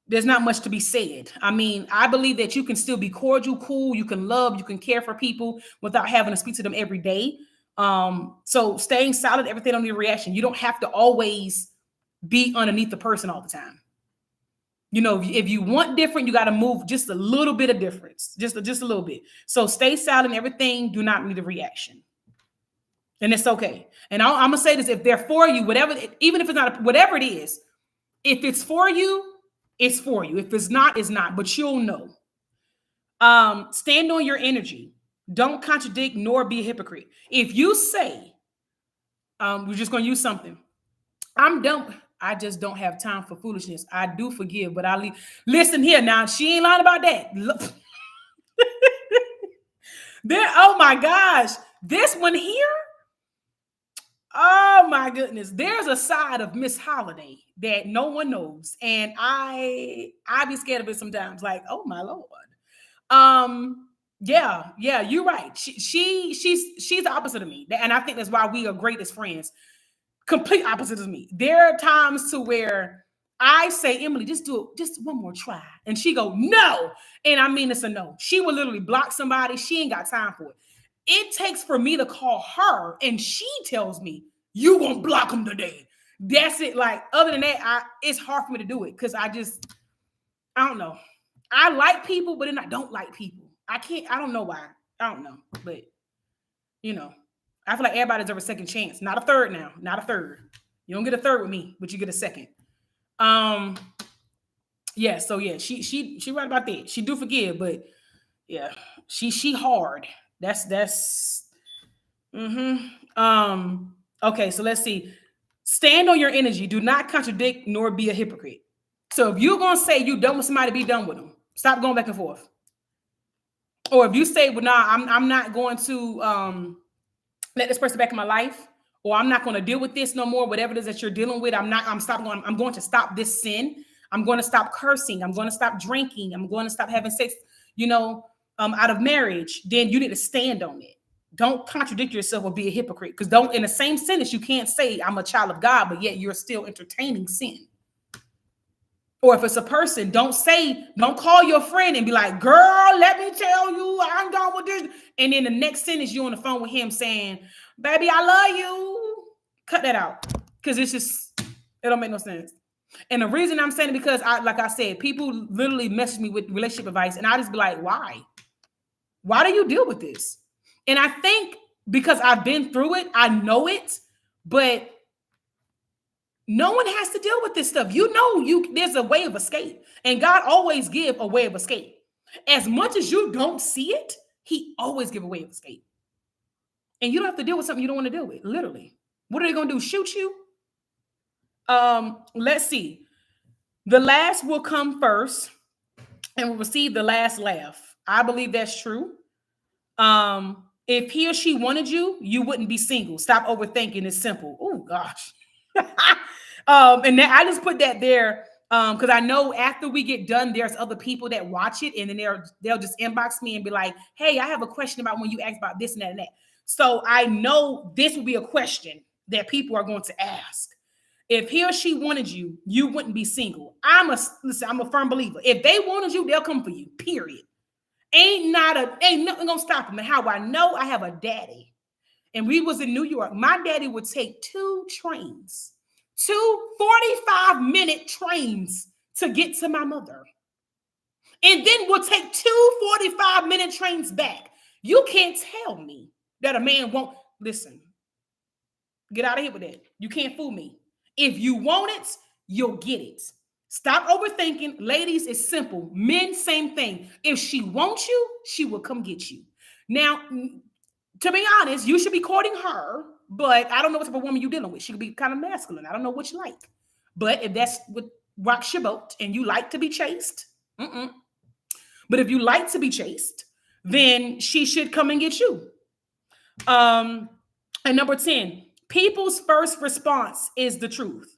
there's not much to be said. I mean, I believe that you can still be cordial, cool, you can love, you can care for people without having to speak to them every day. So staying silent, everything don't need a reaction. You don't have to always be underneath the person all the time. You know, if you want different, you got to move just a little bit of difference, just a little bit. So stay silent, everything do not need a reaction. And it's okay. And I'm gonna say this: if they're for you, whatever, even if it's not, whatever it is, if it's for you, it's for you. If it's not, it's not. But you'll know. Stand on your energy. Don't contradict nor be a hypocrite. If you say, we're just gonna use something. I'm done. I just don't have time for foolishness. I do forgive, but I leave. Listen here now. She ain't lying about that. Look. There, oh my gosh. This one here. Oh my goodness. There's a side of Miss Holiday that no one knows. And I be scared of it sometimes. Like, oh my Lord. Yeah, you're right. She's the opposite of me. And I think that's why we are great as friends. Complete opposite of me. There are times to where I say, Emily, just do it, just one more try. And she go, no. And I mean, it's a no. She will literally block somebody. She ain't got time for it. It takes for me to call her and she tells me, you gonna block them today. That's it. Like, other than that, it's hard for me to do it because I don't know. I like people, but then I don't like people. I don't know why. I don't know. But, I feel like everybody deserves a second chance. Not a third now. Not a third. You don't get a third with me, but you get a second. Yeah, so yeah, she right about that. She do forgive, but yeah, she hard. That's okay, so let's see. Stand on your energy. Do not contradict nor be a hypocrite. So if you're gonna say you done with somebody, be done with them. Stop going back and forth. Or if you say, well, nah, I'm not going to let this person back in my life, or I'm not going to deal with this no more, whatever it is that you're dealing with, I'm going to stop this sin. I'm going to stop cursing. I'm going to stop drinking. I'm going to stop having sex, out of marriage. Then you need to stand on it. Don't contradict yourself or be a hypocrite. Because in the same sentence, you can't say I'm a child of God, but yet you're still entertaining sin. Or if it's a person, don't call your friend and be like, girl, let me tell you, I'm done with this. And then the next sentence, you're on the phone with him saying, baby, I love you. Cut that out. Because it don't make no sense. And the reason I'm saying it because, like I said, people literally message me with relationship advice. And I just be like, why? Why do you deal with this? And I think because I've been through it, I know it, but no one has to deal with this stuff. There's a way of escape. And God always give a way of escape. As much as you don't see it, he always give a way of escape. And you don't have to deal with something you don't want to deal with, literally. What are they going to do? Shoot you? Let's see. The last will come first and will receive the last laugh. I believe that's true. If he or she wanted you, you wouldn't be single. Stop overthinking. It's simple. Oh, gosh. And then I just put that there because I know after we get done, there's other people that watch it, and then they'll just inbox me and be like, hey, I have a question about when you asked about this and that and that. So I know this will be a question that people are going to ask. If he or she wanted you, you wouldn't be single. I'm a firm believer. If they wanted you, they'll come for you, period. Ain't nothing gonna stop them. And how I know, I have a daddy. And we was in New York. My daddy would take 2 trains, 2 45-minute trains to get to my mother. And then we'll take 2 45-minute trains back. You can't tell me that a man won't listen. Get out of here with that. You can't fool me. If you want it, you'll get it. Stop overthinking. Ladies, it's simple. Men, same thing. If she wants you, she will come get you. Now, to be honest, you should be courting her, but I don't know what type of woman you're dealing with. She could be kind of masculine. I don't know what you like. But if that's what rocks your boat and you like to be chased, but if you like to be chased, then she should come and get you. And number 10, people's first response is the truth.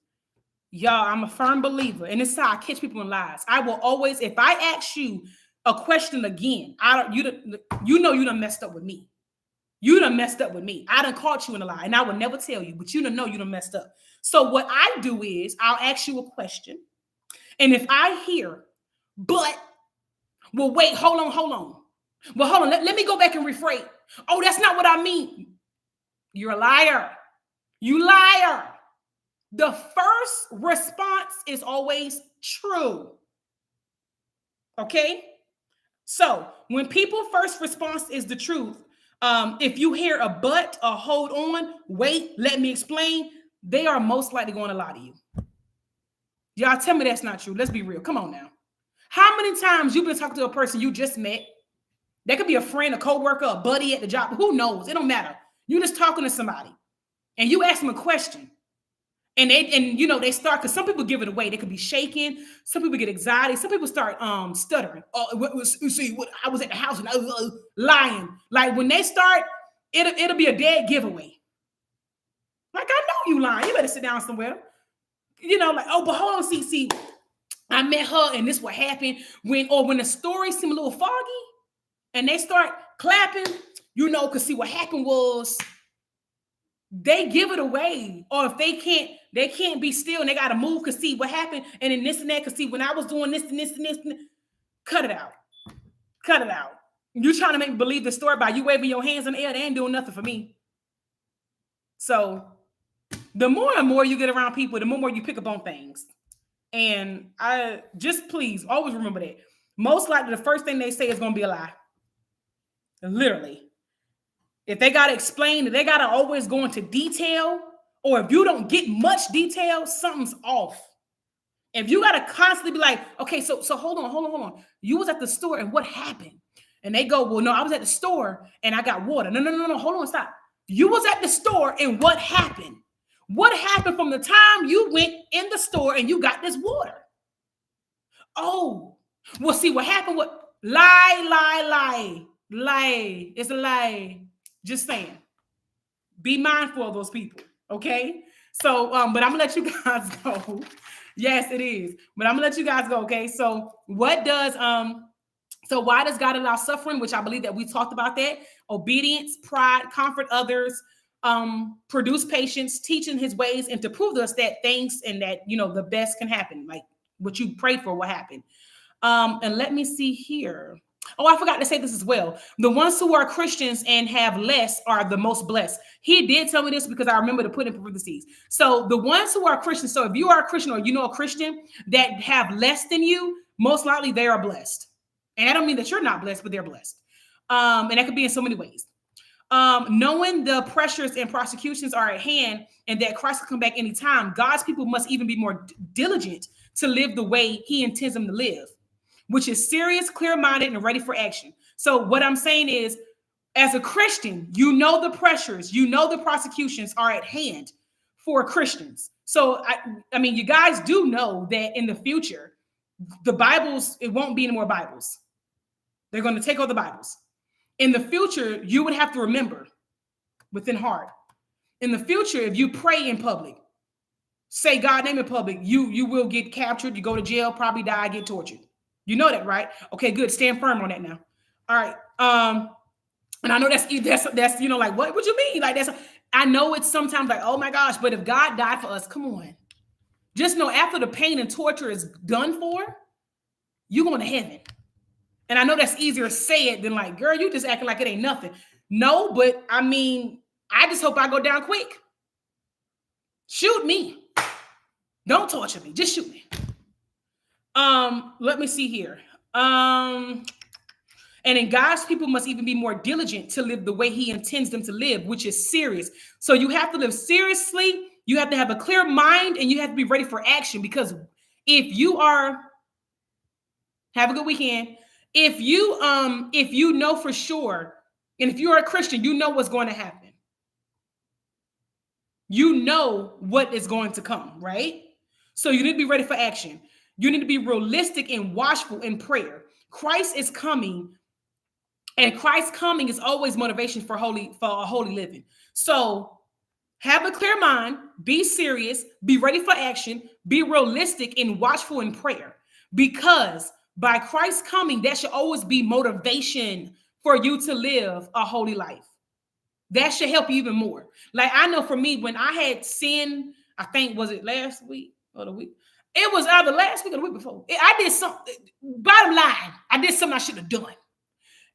Y'all, I'm a firm believer, and this is how I catch people in lies. I will always, if I ask you a question again, you done messed up with me. You done messed up with me. I done caught you in a lie, and I would never tell you, but you done messed up. So what I do is I'll ask you a question, and if I hear, well, wait, hold on. Well, hold on. Let me go back and rephrase. Oh, that's not what I mean. You're a liar. You liar. The first response is always true. Okay? So when people first response is the truth, if you hear a but, a hold on, wait, let me explain, they are most likely going to lie to you. Y'all tell me that's not true. Let's be real. Come on now. How many times you've been talking to a person you just met? That could be a friend, a coworker, a buddy at the job. Who knows? It don't matter. You're just talking to somebody and you ask them a question. And they start, because some people give it away. They could be shaking. Some people get anxiety. Some people start stuttering. Oh, you see, I was at the house and I was lying. Like when they start, it'll be a dead giveaway. Like, I know you lying. You better sit down somewhere. Like, oh, but hold on, see, I met her and this what happened. When the story seems a little foggy and they start clapping, because see what happened was they give it away. Or if they can't be still and they got to move because see what happened. And then this and that, because see, when I was doing this and this and this, cut it out. Cut it out. You trying to make me believe the story by you waving your hands in the air, they ain't doing nothing for me. So the more and more you get around people, the more you pick up on things. And I just, please always remember that. Most likely the first thing they say is going to be a lie. Literally. If they got to explain, if they got to always go into detail, or if you don't get much detail, something's off. If you got to constantly be like, okay, so hold on. You was at the store and what happened? And they go, well, no, I was at the store and I got water. No, hold on, stop. You was at the store and what happened? What happened from the time you went in the store and you got this water? Oh, well, see what happened. Lie. It's a lie. Just saying. Be mindful of those people. Okay. So, but I'm gonna let you guys go. Yes, it is. But I'm gonna let you guys go. Okay. So why does God allow suffering? Which I believe that we talked about that. Obedience, pride, comfort others, produce patience, teaching his ways, and to prove to us that things and that, the best can happen. Like what you prayed for will happen. And let me see here. Oh, I forgot to say this as well. The ones who are Christians and have less are the most blessed. He did tell me this because I remember to put in parentheses. So the ones who are Christians, so if you are a Christian or a Christian that have less than you, most likely they are blessed. And I don't mean that you're not blessed, but they're blessed. And that could be in so many ways. Knowing the pressures and prosecutions are at hand and that Christ will come back anytime, God's people must even be more diligent to live the way he intends them to live, which is serious, clear-minded, and ready for action. So what I'm saying is, as a Christian, the pressures, the prosecutions are at hand for Christians. So, I mean, you guys do know that in the future, the Bibles, it won't be any more Bibles. They're going to take all the Bibles. In the future, you would have to remember within heart. In the future, if you pray in public, say God's name in public, you will get captured, you go to jail, probably die, get tortured. You know that, right? Okay, good. Stand firm on that now. All right. And I know that's like, what would you mean? Like I know it's sometimes like, oh my gosh, but if God died for us, come on. Just know after the pain and torture is done for, you're going to heaven. And I know that's easier to say it than like, girl, you just acting like it ain't nothing. No, but I mean, I just hope I go down quick. Shoot me. Don't torture me. Just shoot me. Let me see here. And then God's people must even be more diligent to live the way he intends them to live, which is serious. So you have to live seriously. You have to have a clear mind and you have to be ready for action, because if you are, have a good weekend. If you know for sure, and if you're a Christian, you know what's going to happen. You know what is going to come, right? So you need to be ready for action. You need to be realistic and watchful in prayer. Christ is coming, and Christ's coming is always motivation for a holy living. So have a clear mind, be serious, be ready for action, be realistic and watchful in prayer, because by Christ's coming, that should always be motivation for you to live a holy life. That should help you even more. Like I know for me, when I had sinned, I think, was it last week or the week? It was either last week or the week before. I did something, bottom line, I did something I should have done.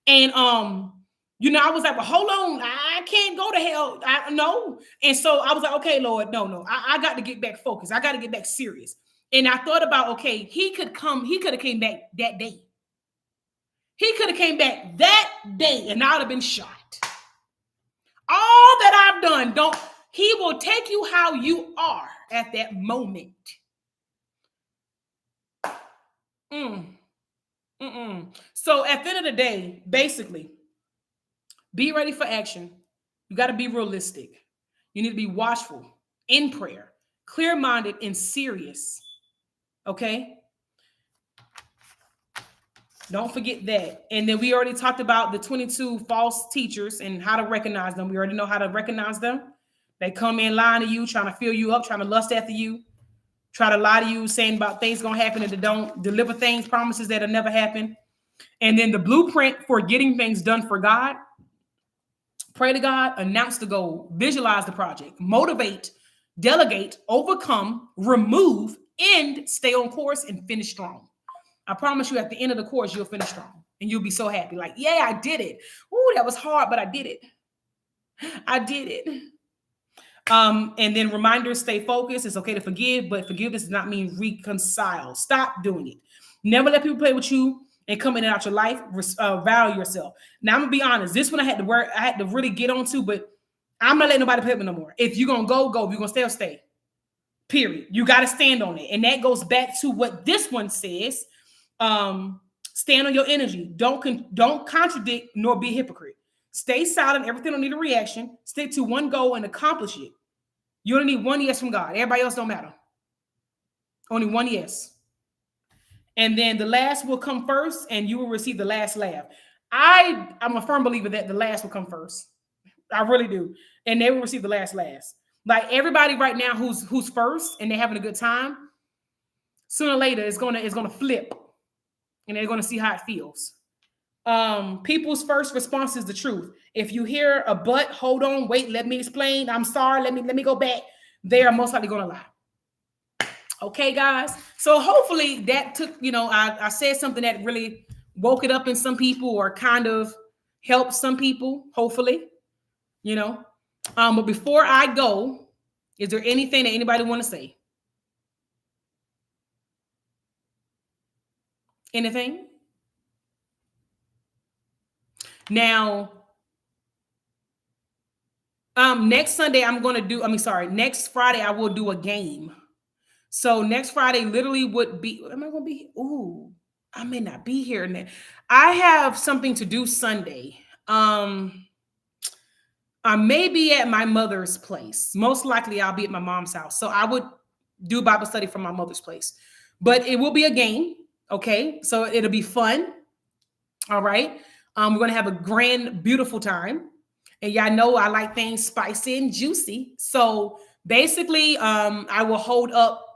And, I was like, well, hold on. I can't go to hell. No. And so I was like, okay, Lord, no. I got to get back focused. I got to get back serious. And I thought about, okay, he could have came back that day. He could have came back that day and I would have been shot. All that I've done, he will take you how you are at that moment. So at the end of the day, basically, be ready for action. You got to be realistic. You need to be watchful in prayer. clear-minded, and serious. Okay? Don't forget that. And then we already talked about the 22 false teachers and how to recognize them. We already know how to recognize them. They come in lying to you, trying to fill you up, trying to lust after you, try to lie to you, saying about things going to happen and they don't, deliver things, promises that'll never happen. And then the blueprint for getting things done for God: pray to God, announce the goal, visualize the project, motivate, delegate, overcome, remove, and stay on course and finish strong. I promise you, at the end of the course, you'll finish strong and you'll be so happy. Like, yeah, I did it. Ooh, that was hard, but I did it. I did it. And then reminders: stay focused. It's okay to forgive, but forgiveness does not mean reconcile. Stop doing it. Never let people play with you and come in and out your life. Value yourself. Now, I'm gonna be honest. This one I had to work. I had to really get onto, but I'm not letting nobody play with me no more. If you're gonna go, go. If you're gonna stay. Period. You got to stand on it, and that goes back to what this one says. Stand on your energy. Don't contradict nor be a hypocrite. Stay silent. Everything don't need a reaction. Stick to one goal and accomplish it. You only need one yes from God. Everybody else don't matter. Only one yes. And then the last will come first, and you will receive the last laugh. I'm a firm believer that the last will come first. I really do. And they will receive the last laugh. Like everybody right now who's first and they're having a good time, sooner or later it's gonna flip, and they're gonna see how it feels. People's first response is the truth. If you hear a but, hold on, wait, let me explain, I'm sorry, let me go back, they are most likely gonna lie. Okay, guys. So hopefully that took, I said something that really woke it up in some people or kind of helped some people, hopefully, But before I go, is there anything that anybody want to say? Anything? Now, next Friday I will do a game. So next Friday literally would be, am I going to be? Ooh, I may not be here. I have something to do Sunday. I may be at my mother's place. Most likely I'll be at my mom's house. So I would do Bible study from my mother's place, but it will be a game. Okay. So it'll be fun. All right. We're going to have a grand, beautiful time. And y'all know I like things spicy and juicy. So basically, I will hold up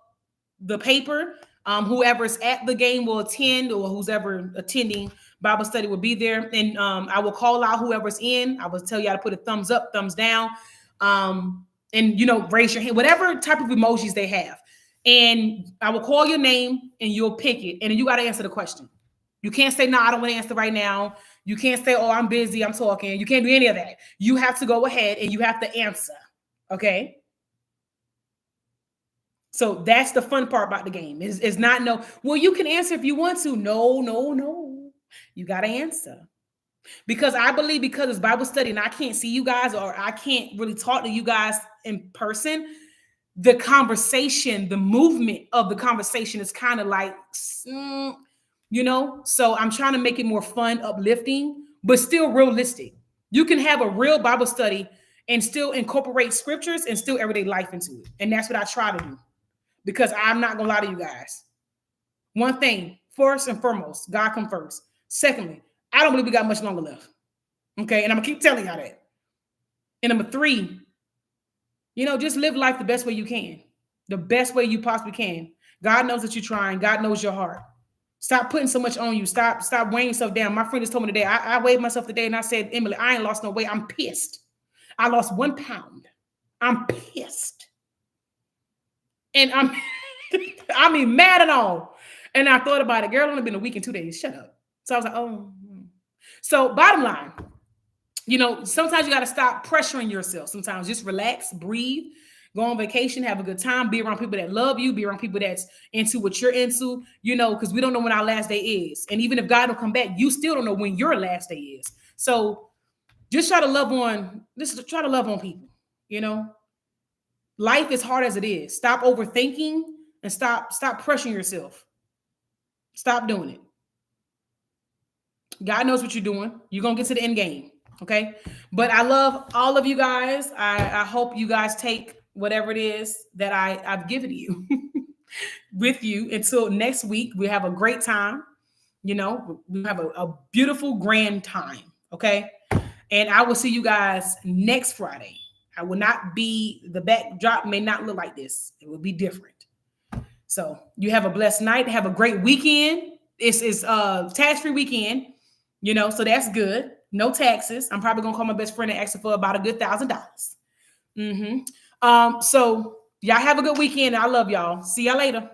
the paper. Whoever's at the game will attend, or who's ever attending Bible study will be there. And I will call out whoever's in. I will tell y'all to put a thumbs up, thumbs down, and raise your hand, whatever type of emojis they have. And I will call your name and you'll pick it. And then you got to answer the question. You can't say, no, I don't want to answer right now. You can't say, oh, I'm busy, I'm talking. You can't do any of that. You have to go ahead and you have to answer. Okay? So that's the fun part about the game. Is not well, you can answer if you want to. No. You got to answer. Because I believe, because it's Bible study and I can't see you guys, or I can't really talk to you guys in person, the conversation, the movement of the conversation is kind of like, so I'm trying to make it more fun, uplifting, but still realistic. You can have a real Bible study and still incorporate scriptures and still everyday life into it. And that's what I try to do, because I'm not going to lie to you guys. One thing, first and foremost, God come first. Secondly, I don't believe we got much longer left. Okay. And I'm gonna keep telling y'all that. And number 3, just live life the best way you can, the best way you possibly can. God knows that you're trying. God knows your heart. Stop putting so much on you. Stop weighing yourself down. My friend just told me today, I weighed myself today and I said, Emily, I ain't lost no weight. I'm pissed. I lost 1 pound. I'm pissed. And I'm mad and all. And I thought about it. Girl, only been a week and 2 days. Shut up. So I was like, oh. So bottom line, sometimes you got to stop pressuring yourself. Sometimes just relax, breathe, go on vacation, have a good time, be around people that love you, be around people that's into what you're into, because we don't know when our last day is. And even if God will come back, you still don't know when your last day is. So just try to love on people, Life is hard as it is. Stop overthinking and stop pressuring yourself. Stop doing it. God knows what you're doing. You're going to get to the end game. Okay. But I love all of you guys. I hope you guys take whatever it is that I've given you with you until next week. We have a great time. We have a beautiful, grand time. Okay. And I will see you guys next Friday. I will not be, the backdrop may not look like this. It will be different. So you have a blessed night. Have a great weekend. It's tax-free weekend, so that's good. No taxes. I'm probably gonna call my best friend and ask her for about a good $1,000. So y'all have a good weekend. I love y'all. See y'all later.